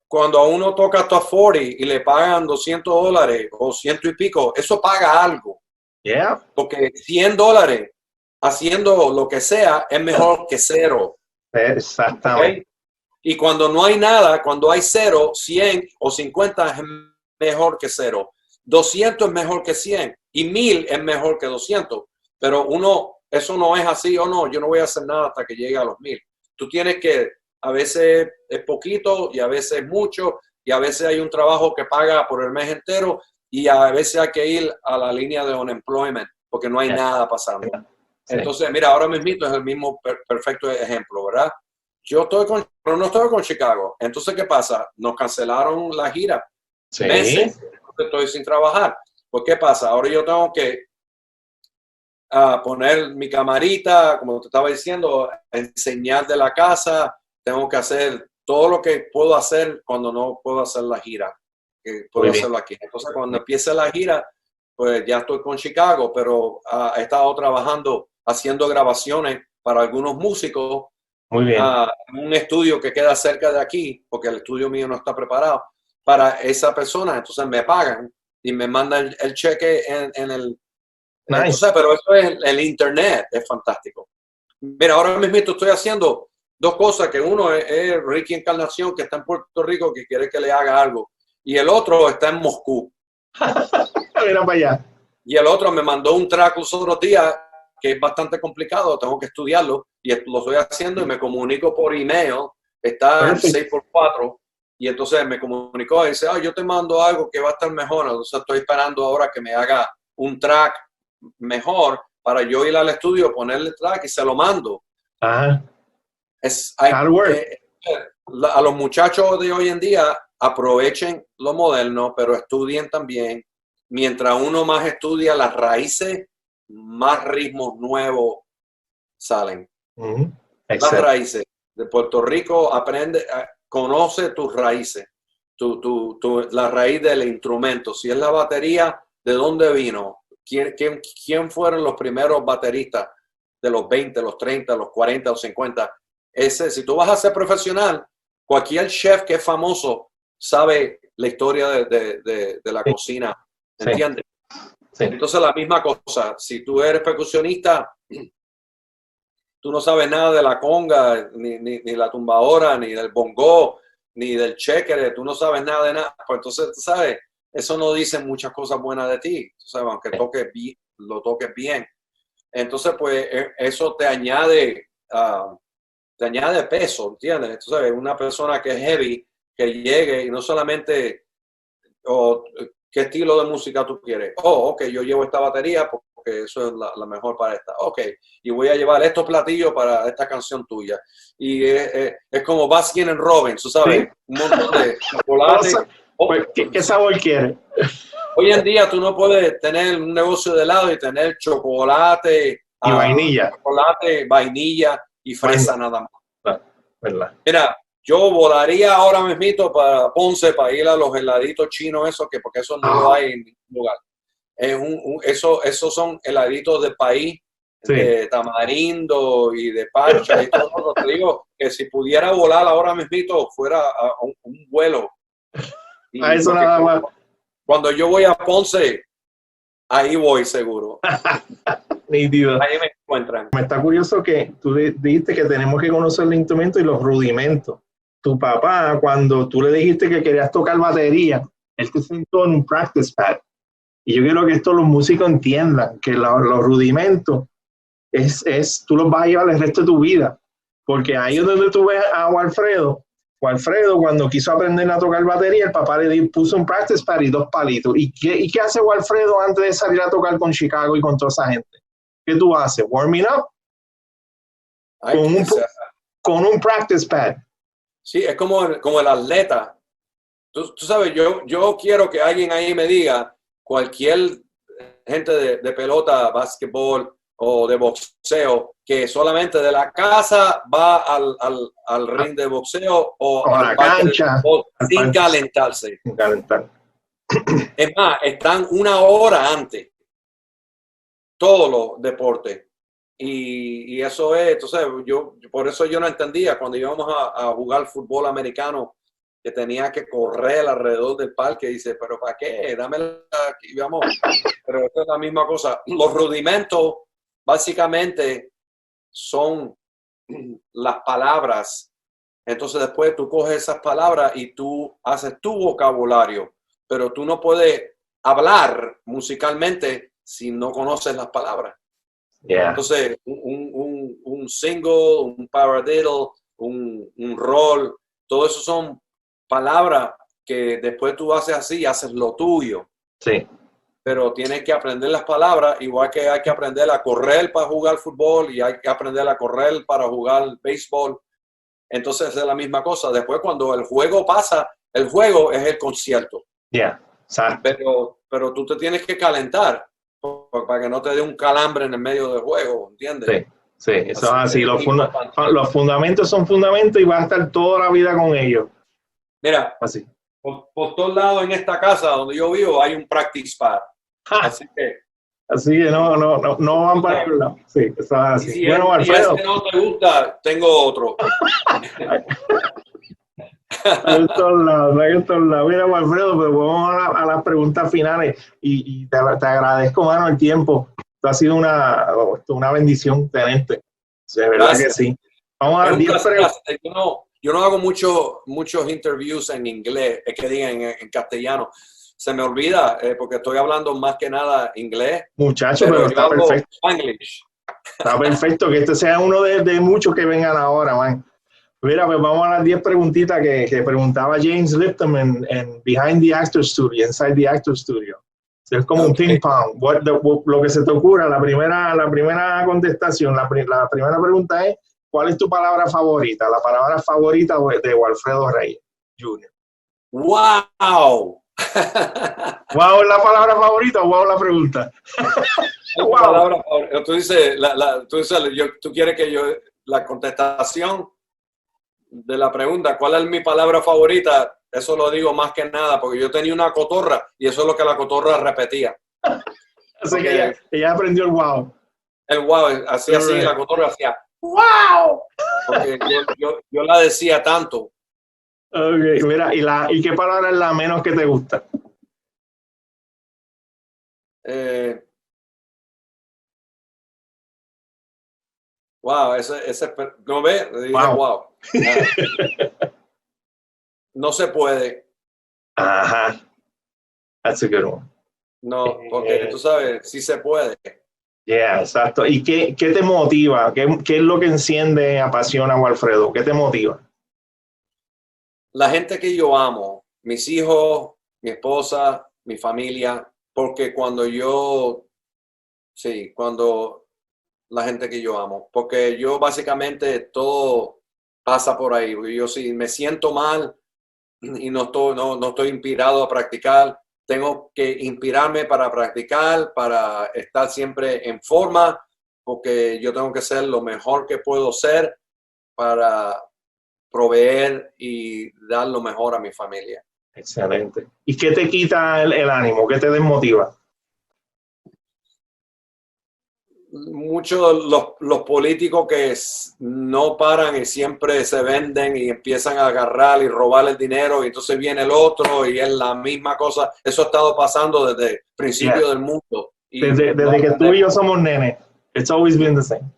cuando a uno toca Top 40 y le pagan $200 o 100 y pico, eso paga algo. Yeah. Porque $100 haciendo lo que sea es mejor que cero. Exactamente. ¿Okay? Y cuando no hay nada, cuando hay 0, 100 o 50 es mejor que 0. 200 es mejor que 100 y 1000 es mejor que 200. Pero eso no es así o no. Yo no voy a hacer nada hasta que llegue a los 1000. Tú tienes que, a veces es poquito y a veces mucho. y a veces hay un trabajo que paga por el mes entero y a veces hay que ir a la línea de unemployment porque no hay nada pasando. Sí. Entonces, mira, ahora mismo es el mismo perfecto ejemplo, ¿verdad? Pero no estoy con Chicago. Entonces, ¿qué pasa? Nos cancelaron la gira. Sí. Meses. Estoy sin trabajar. Pues, ¿qué pasa? Ahora yo tengo que poner mi camarita, como te estaba diciendo, enseñar de la casa. Tengo que hacer todo lo que puedo hacer cuando no puedo hacer la gira. Que puedo hacerlo aquí. Entonces, cuando empiece la gira, pues ya estoy con Chicago, pero he estado trabajando, haciendo grabaciones para algunos músicos. Muy bien. Un estudio que queda cerca de aquí, porque el estudio mío no está preparado para esa persona. Entonces me pagan y me mandan el cheque en el... Nice. Entonces, pero eso es el internet, es fantástico. Mira, ahora mismo estoy haciendo dos cosas, que uno es Ricky Encarnación, que está en Puerto Rico, que quiere que le haga algo, y el otro está en Moscú. Mira para allá. Y el otro me mandó un track los otros días que es bastante complicado, tengo que estudiarlo y lo estoy haciendo y me comunico por email, está en 6x4 y entonces me comunicó y dice, yo te mando algo que va a estar mejor, entonces estoy esperando ahora que me haga un track mejor para yo ir al estudio, ponerle track y se lo mando. Ajá. A los muchachos de hoy en día aprovechen lo moderno, pero estudien también. Mientras uno más estudia las raíces, más ritmos nuevos salen. Las raíces de Puerto Rico, aprende, conoce tus raíces, la raíz del instrumento. Si es la batería, ¿de dónde vino? ¿Quién fueron los primeros bateristas de los 20, los 30, los 40 o 50? Si tú vas a ser profesional, cualquier chef que es famoso sabe la historia de la cocina. ¿Entiendes? Sí. Entonces la misma cosa, si tú eres percusionista, tú no sabes nada de la conga, ni la tumbadora, ni del bongo, ni del chequere, tú no sabes nada de nada, pues entonces, tú sabes, eso no dice muchas cosas buenas de ti, tú sabes, aunque lo toques bien. Entonces, pues eso te añade peso, ¿entiendes? Entonces, una persona que es heavy, que llegue y no solamente... ¿qué estilo de música tú quieres? Ok, yo llevo esta batería porque eso es la mejor para esta. Ok, y voy a llevar estos platillos para esta canción tuya. Y es como Baskin and Robbins, ¿tú sabes? ¿Sí? Un montón de chocolate. ¿Qué sabor quieres? Hoy en día tú no puedes tener un negocio de helado y tener chocolate y vainilla. Chocolate, vainilla y fresa nada más. ¿Verdad? Mira, yo volaría ahora mismito para Ponce para ir a los heladitos chinos, porque eso no lo hay en ningún lugar. Esos son heladitos de país, sí, de tamarindo y de parcha y todo. Te digo que si pudiera volar ahora mismito fuera a un vuelo. Y a eso nada más. Cuando yo voy a Ponce, ahí voy seguro. Nítido. Ahí me encuentran. Me está curioso que tú dijiste que tenemos que conocer el instrumento y los rudimentos. Tu papá, cuando tú le dijiste que querías tocar batería, él te sentó en un practice pad. Y yo quiero que esto los músicos entiendan, que los rudimentos tú los vas a llevar el resto de tu vida. Porque ahí es donde tú ves a Walfredo. Walfredo, cuando quiso aprender a tocar batería, el papá le puso un practice pad y 2 palitos. ¿Y qué hace Walfredo antes de salir a tocar con Chicago y con toda esa gente? ¿Qué tú haces? Warming up. Con un practice pad. Sí, es como el atleta. Tú sabes, yo quiero que alguien ahí me diga, cualquier gente de pelota, básquetbol o de boxeo, que solamente de la casa va al ring de boxeo o a la cancha sin calentarse. Sin calentar. Es más, están 1 hora antes todos los deportes. Y eso es, entonces por eso yo no entendía cuando íbamos a jugar fútbol americano, que tenía que correr alrededor del parque. Dice, pero ¿para qué? Dámela aquí, vamos. Pero esto es la misma cosa. Los rudimentos básicamente son las palabras. Entonces después tú coges esas palabras y tú haces tu vocabulario, pero tú no puedes hablar musicalmente si no conoces las palabras. Yeah. Entonces, un single, un paradiddle, un roll, todo eso son palabras que después tú haces así y haces lo tuyo. Sí. Pero tienes que aprender las palabras, igual que hay que aprender a correr para jugar fútbol y hay que aprender a correr para jugar béisbol. Entonces es la misma cosa. Después cuando el juego pasa, el juego es el concierto. Ya, exacto. Pero tú te tienes que calentar para que no te dé un calambre en el medio del juego, ¿entiendes? Sí, sí, eso es así. Importante. Los fundamentos son fundamentos y vas a estar toda la vida con ellos. Mira, así. Por todos lados en esta casa donde yo vivo hay un practice pad. Así que no van para el lado. Sí, eso es así. Si bueno, Alfredo. Si no te gusta, tengo otro. Hay todos lados. Mira, Alfredo, pues vamos a las preguntas finales y te agradezco, mano, el tiempo. Esto ha sido una bendición tenerte. De verdad Gracias. que sí. Vamos a las 10 preguntas. Yo no hago muchos interviews en inglés, es que digan en castellano. Se me olvida porque estoy hablando más que nada inglés. Muchacho, pero está perfecto. Spanglish. Está perfecto, que este sea uno de muchos que vengan ahora, man. Mira, pues vamos a las 10 preguntitas que preguntaba James Lipton en Behind the Actor Studio, Inside the Actor Studio. Es como un ping pong. Lo que se te ocurra, la primera contestación, la primera pregunta es, ¿cuál es tu palabra favorita? La palabra favorita de Walfredo Reyes Jr. ¡Wow! ¿Wow es la palabra favorita o wow la pregunta? Wow. Palabra, tú dices, tú quieres que yo, la contestación de la pregunta, ¿cuál es mi palabra favorita? Eso lo digo más que nada, porque yo tenía una cotorra y eso es lo que la cotorra repetía. Así que ella aprendió el wow. El wow, hacía así, la cotorra hacía wow. Porque yo la decía tanto. Ok, mira, ¿y qué palabra es la menos que te gusta? Wow, ¿no ves? Dije, wow. No se puede. Ajá. That's a good one. No, porque tú sabes, sí se puede. Yeah, exacto. ¿Y qué te motiva? ¿Qué es lo que enciende, apasiona a Walfredo? ¿Qué te motiva? La gente que yo amo, mis hijos, mi esposa, mi familia, porque cuando la gente que yo amo, porque yo básicamente todo pasa por ahí. Yo si me siento mal y no estoy inspirado a practicar, tengo que inspirarme para practicar, para estar siempre en forma, porque yo tengo que ser lo mejor que puedo ser para proveer y dar lo mejor a mi familia. Excelente. ¿Y qué te quita el ánimo? ¿Qué te desmotiva? Muchos los políticos que no paran y siempre se venden y empiezan a agarrar y robar el dinero y entonces viene el otro y es la misma cosa. Eso ha estado pasando desde el principio del mundo. Desde que tú y yo somos nenes. It's always been the same.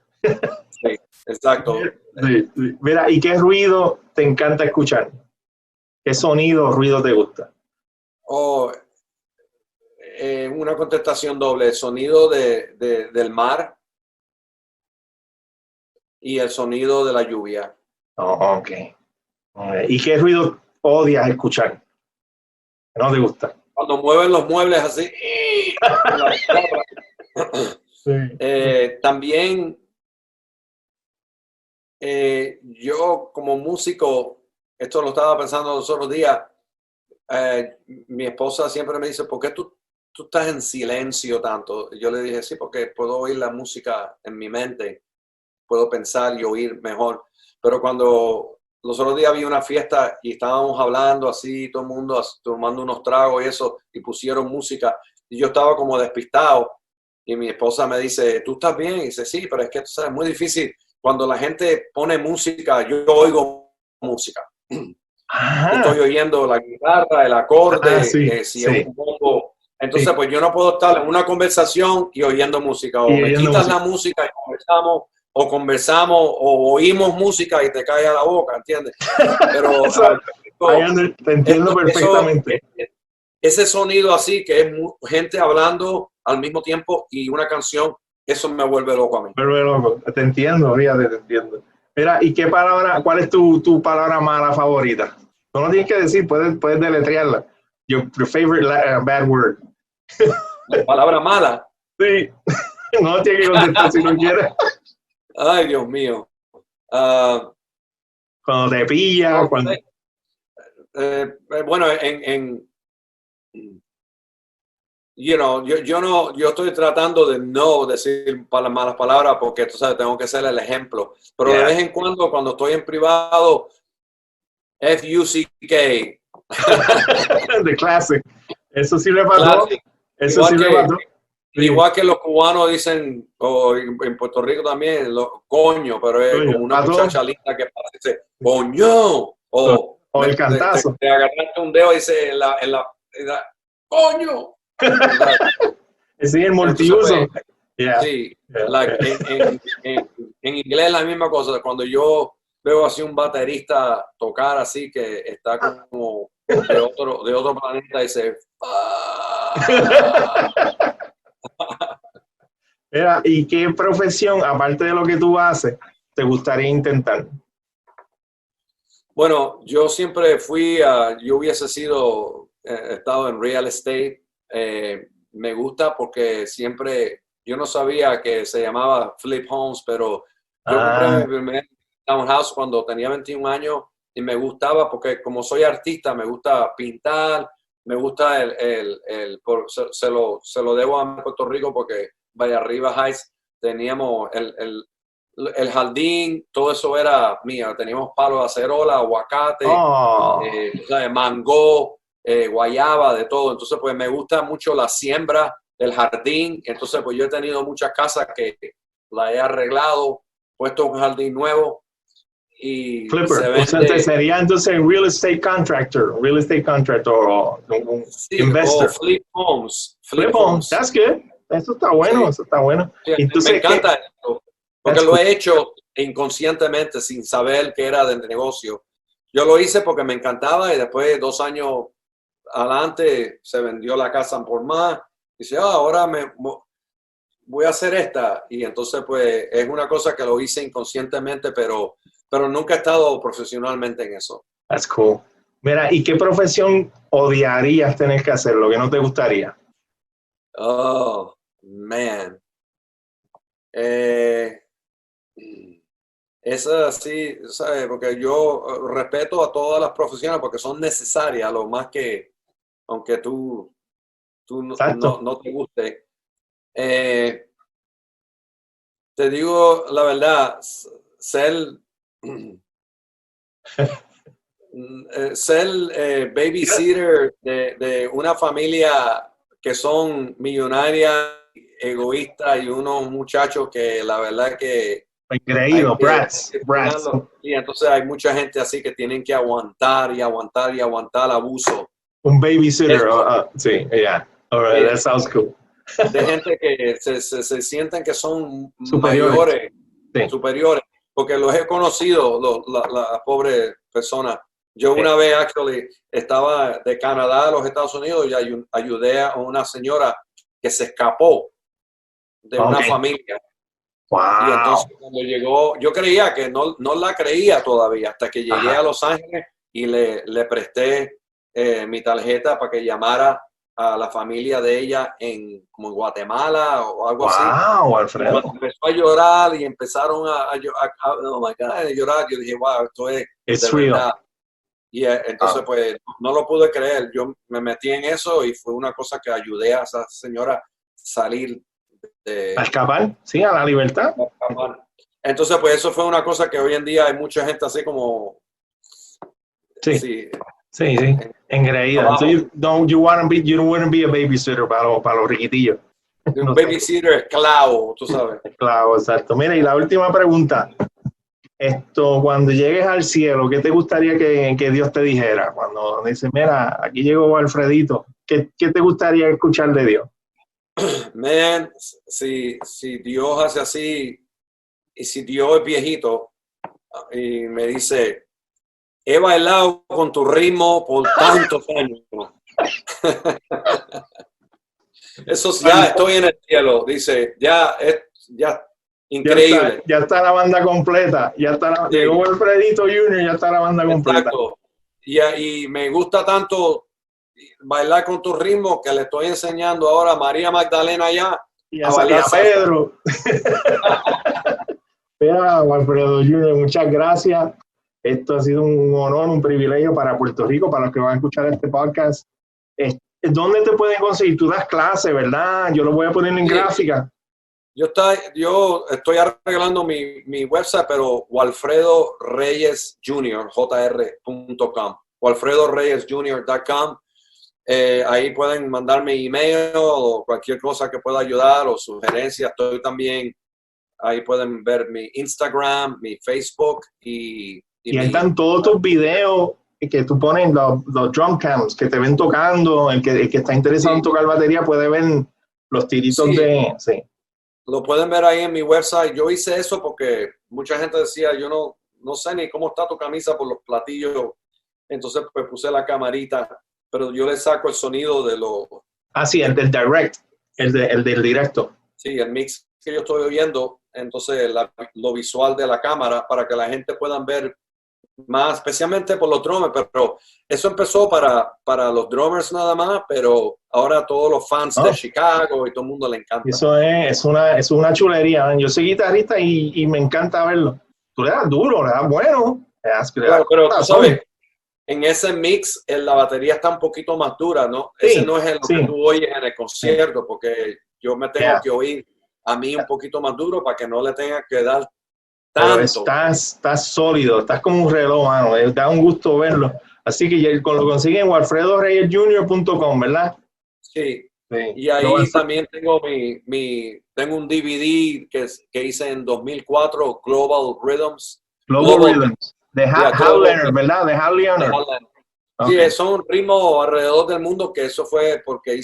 Sí, exacto. Sí. Mira, ¿y qué ruido te encanta escuchar? ¿Qué sonido o ruido te gusta? Una contestación doble, el sonido del mar y el sonido de la lluvia. Oh, okay. ¿Y qué ruido odias escuchar? ¿No te gusta? Cuando mueven los muebles así. Sí. También yo como músico, esto lo estaba pensando los otros días, mi esposa siempre me dice, ¿por qué tú estás en silencio tanto? Yo le dije, sí, porque puedo oír la música en mi mente, puedo pensar y oír mejor. Pero cuando los otros días había una fiesta y estábamos hablando así, todo el mundo tomando unos tragos y eso, y pusieron música, y yo estaba como despistado, y mi esposa me dice, ¿tú estás bien? Y dice, sí, pero es que tú sabes, es muy difícil. Cuando la gente pone música, yo oigo música. Estoy oyendo la guitarra, el acorde, si es un bombo. Entonces, pues yo no puedo estar en una conversación y oyendo música. O me quitas la música y conversamos, o oímos música y te cae a la boca, ¿entiendes? Pero te entiendo perfectamente. Ese sonido así, que es gente hablando al mismo tiempo y una canción, eso me vuelve loco a mí. Me vuelve loco, te entiendo, fíjate, te entiendo. Mira, ¿y cuál es tu palabra mala favorita? No lo tienes que decir, puedes deletrearla. Your favorite bad word. La palabra mala. Sí, no tienes que contestar si no quieres. Ay, Dios mío. Cuando te pilla, No, cuando... bueno, yo estoy tratando de no decir malas palabras porque tú sabes, tengo que ser el ejemplo. Pero de vez en cuando estoy en privado, F-U-C-K. The classic. Eso sí le pasó. Classic. Eso sí le pasó. Sí. Igual que los cubanos dicen, o en Puerto Rico también, coño, pero es Coño, como una muchacha linda que parece, coño, o el cantazo. Te agarraste un dedo y dice coño. Sí, el multiuso. Entonces, pues, sí, en inglés es la misma cosa. Cuando yo veo así un baterista tocar así que está como de otro planeta, dice Mira, ¿y qué profesión, aparte de lo que tú haces, te gustaría intentar? Bueno, yo siempre yo hubiese estado en real estate. Me gusta porque yo no sabía que se llamaba flip homes, pero yo compré mi primer townhouse cuando tenía 21 años y me gustaba porque como soy artista, me gusta pintar, me gusta se lo debo a Puerto Rico porque Vallarriba Heights teníamos el jardín, todo eso era mío. Teníamos palos de acerola, aguacate, mango, guayaba, de todo. Entonces, pues me gusta mucho la siembra del jardín. Entonces, pues yo he tenido muchas casas que la he arreglado, puesto un jardín nuevo y Flipper, sería entonces real estate contractor o un investor. O flip homes. Flip homes, that's good. Eso está bueno, sí. Eso está bueno. Sí, entonces, me encanta esto, porque lo he hecho inconscientemente, sin saber que era del negocio. Yo lo hice porque me encantaba y después 2 años adelante se vendió la casa por más. Dice, ahora voy a hacer esta. Y entonces, pues, es una cosa que lo hice inconscientemente, pero nunca he estado profesionalmente en eso. That's cool. Mira, ¿y qué profesión odiarías tener que hacer? Lo que no te gustaría. Oh, man. Esa sí, ¿sabes? Porque yo respeto a todas las profesiones porque son necesarias, lo más que, aunque tú no te guste. Te digo la verdad, ser babysitter de una familia que son millonarias, egoístas y unos muchachos que la verdad que engreído, brats. Y entonces hay mucha gente así que tienen que aguantar abuso. Un babysitter, sí, yeah. All right, that sounds cool. De gente que se sienten que son superiores. Superiores, porque los he conocido, las pobres personas. Yo una vez, estaba de Canadá a los Estados Unidos y ayudé a una señora que se escapó de una familia. Wow. Y entonces cuando llegó, yo creía que no la creía todavía, hasta que llegué a Los Ángeles y le presté mi tarjeta para que llamara a la familia de ella como en Guatemala o algo así. Wow, Alfredo. Y empezó a llorar y empezaron a llorar. Yo dije, wow, esto es It's de real. verdad. Y entonces, pues, no lo pude creer. Yo me metí en eso y fue una cosa que ayudé a esa señora a salir a escapar, sí, a la libertad. Entonces, pues, eso fue una cosa que hoy en día hay mucha gente así como... Sí. Engreída. So you don't want to be a babysitter para los riquitillos. Un babysitter esclavo, tú sabes. Esclavo, exacto. Mira, y la última pregunta. Cuando llegues al cielo, ¿qué te gustaría que Dios te dijera? Cuando dice, mira, aquí llegó Alfredito, ¿qué te gustaría escuchar de Dios? Man, si Dios hace así, y si Dios es viejito, y me dice, he bailado con tu ritmo por tantos años. Eso ya estoy en el cielo, dice, ya increíble. Ya está la banda completa, llegó Alfredito Junior, ya está la banda completa. Exacto. y me gusta tanto bailar con tu ritmo que le estoy enseñando ahora a María Magdalena ya y a Pedro. Mira, Walfredo Jr., muchas gracias. Esto ha sido un honor, un privilegio para Puerto Rico, para los que van a escuchar este podcast. ¿Dónde te pueden conseguir? Tú das clases, ¿verdad? Yo lo voy a poner en gráfica. Yo estoy arreglando mi website, pero Walfredo Reyes Jr., jr.com, walfredoreyesjr.com. Ahí pueden mandarme email o cualquier cosa que pueda ayudar o sugerencias. Estoy también, ahí pueden ver mi Instagram, mi Facebook y ahí están todos tus videos que tú pones, los drum cams que te ven tocando. El que está interesado en tocar batería puede ver los tiritos Sí. Lo pueden ver ahí en mi website. Yo hice eso porque mucha gente decía, yo no sé ni cómo está tu camisa por los platillos. Entonces pues puse la camarita, pero yo le saco el sonido de los... sí, el del direct, el del directo. Sí, el mix que yo estoy oyendo, entonces lo visual de la cámara para que la gente pueda ver más, especialmente por los drummers, pero eso empezó para los drummers nada más, pero ahora todos los fans de Chicago y todo el mundo le encanta. Eso es una chulería, man. Yo soy guitarrista y me encanta verlo. Tú le das duro, le das bueno. Claro, pero tú sabes, en ese mix la batería está un poquito más dura, ¿no? Sí, ese no es lo que tú oyes en el concierto, porque yo me tengo que oír a mí un poquito más duro para que no le tenga que dar tanto. Pero estás sólido, estás como un reloj, mano. Da un gusto verlo. Así que lo consiguen en walfredoreyesjr.com, ¿verdad? Sí. Y ahí también tengo tengo un DVD que hice en 2004, Global Rhythms. Global Rhythms. De Hal Leonard, ¿verdad? De Hal Leonard. Sí, son ritmos alrededor del mundo, que eso fue porque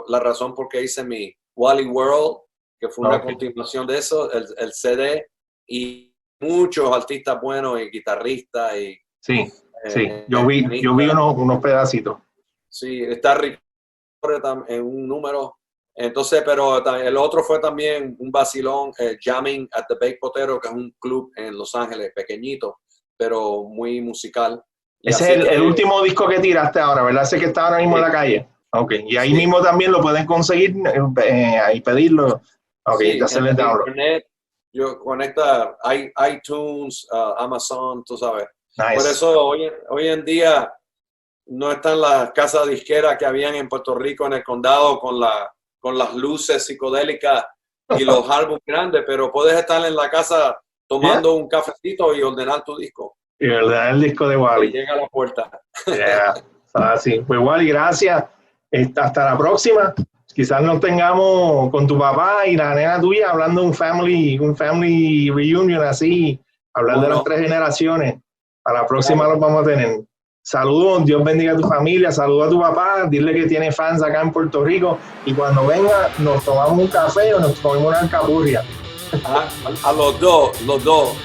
la razón por qué hice mi Wally World, que fue una continuación de eso, el CD, y muchos artistas buenos y guitarristas. Sí. Yo vi unos pedacitos. Sí, está rico en un número. Entonces, pero el otro fue también un vacilón, Jamming at the Baked Potato, que es un club en Los Ángeles, pequeñito, pero muy musical. Ese es el último disco que tiraste ahora, ¿verdad? Ese que está ahora mismo en la calle. Y ahí mismo también lo pueden conseguir y pedirlo. Hacerle download. Internet, yo conecta iTunes, Amazon, tú sabes. Nice. Por eso hoy en día no están las casas disqueras que habían en Puerto Rico, en el condado, con las luces psicodélicas y los álbumes grandes, pero puedes estar en la casa tomando un cafecito y ordenar tu disco. Y ordenar el disco de Wally. Y llega a la puerta. Así. Pues Wally, gracias. Hasta la próxima. Quizás nos tengamos con tu papá y la nena tuya hablando de un family reunion así, hablar de las 3 generaciones. A la próxima los vamos a tener. Saludos, Dios bendiga a tu familia, saludos a tu papá, dile que tiene fans acá en Puerto Rico y cuando venga nos tomamos un café o nos comemos una alcapurria. A los dos. Los dos.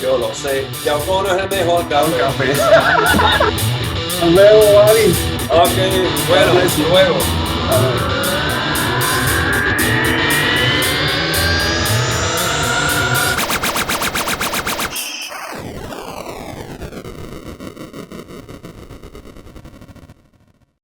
Yo lo sé. Yauco no es el mejor café. Nos vemos, Wally. Ok, bueno, hasta luego.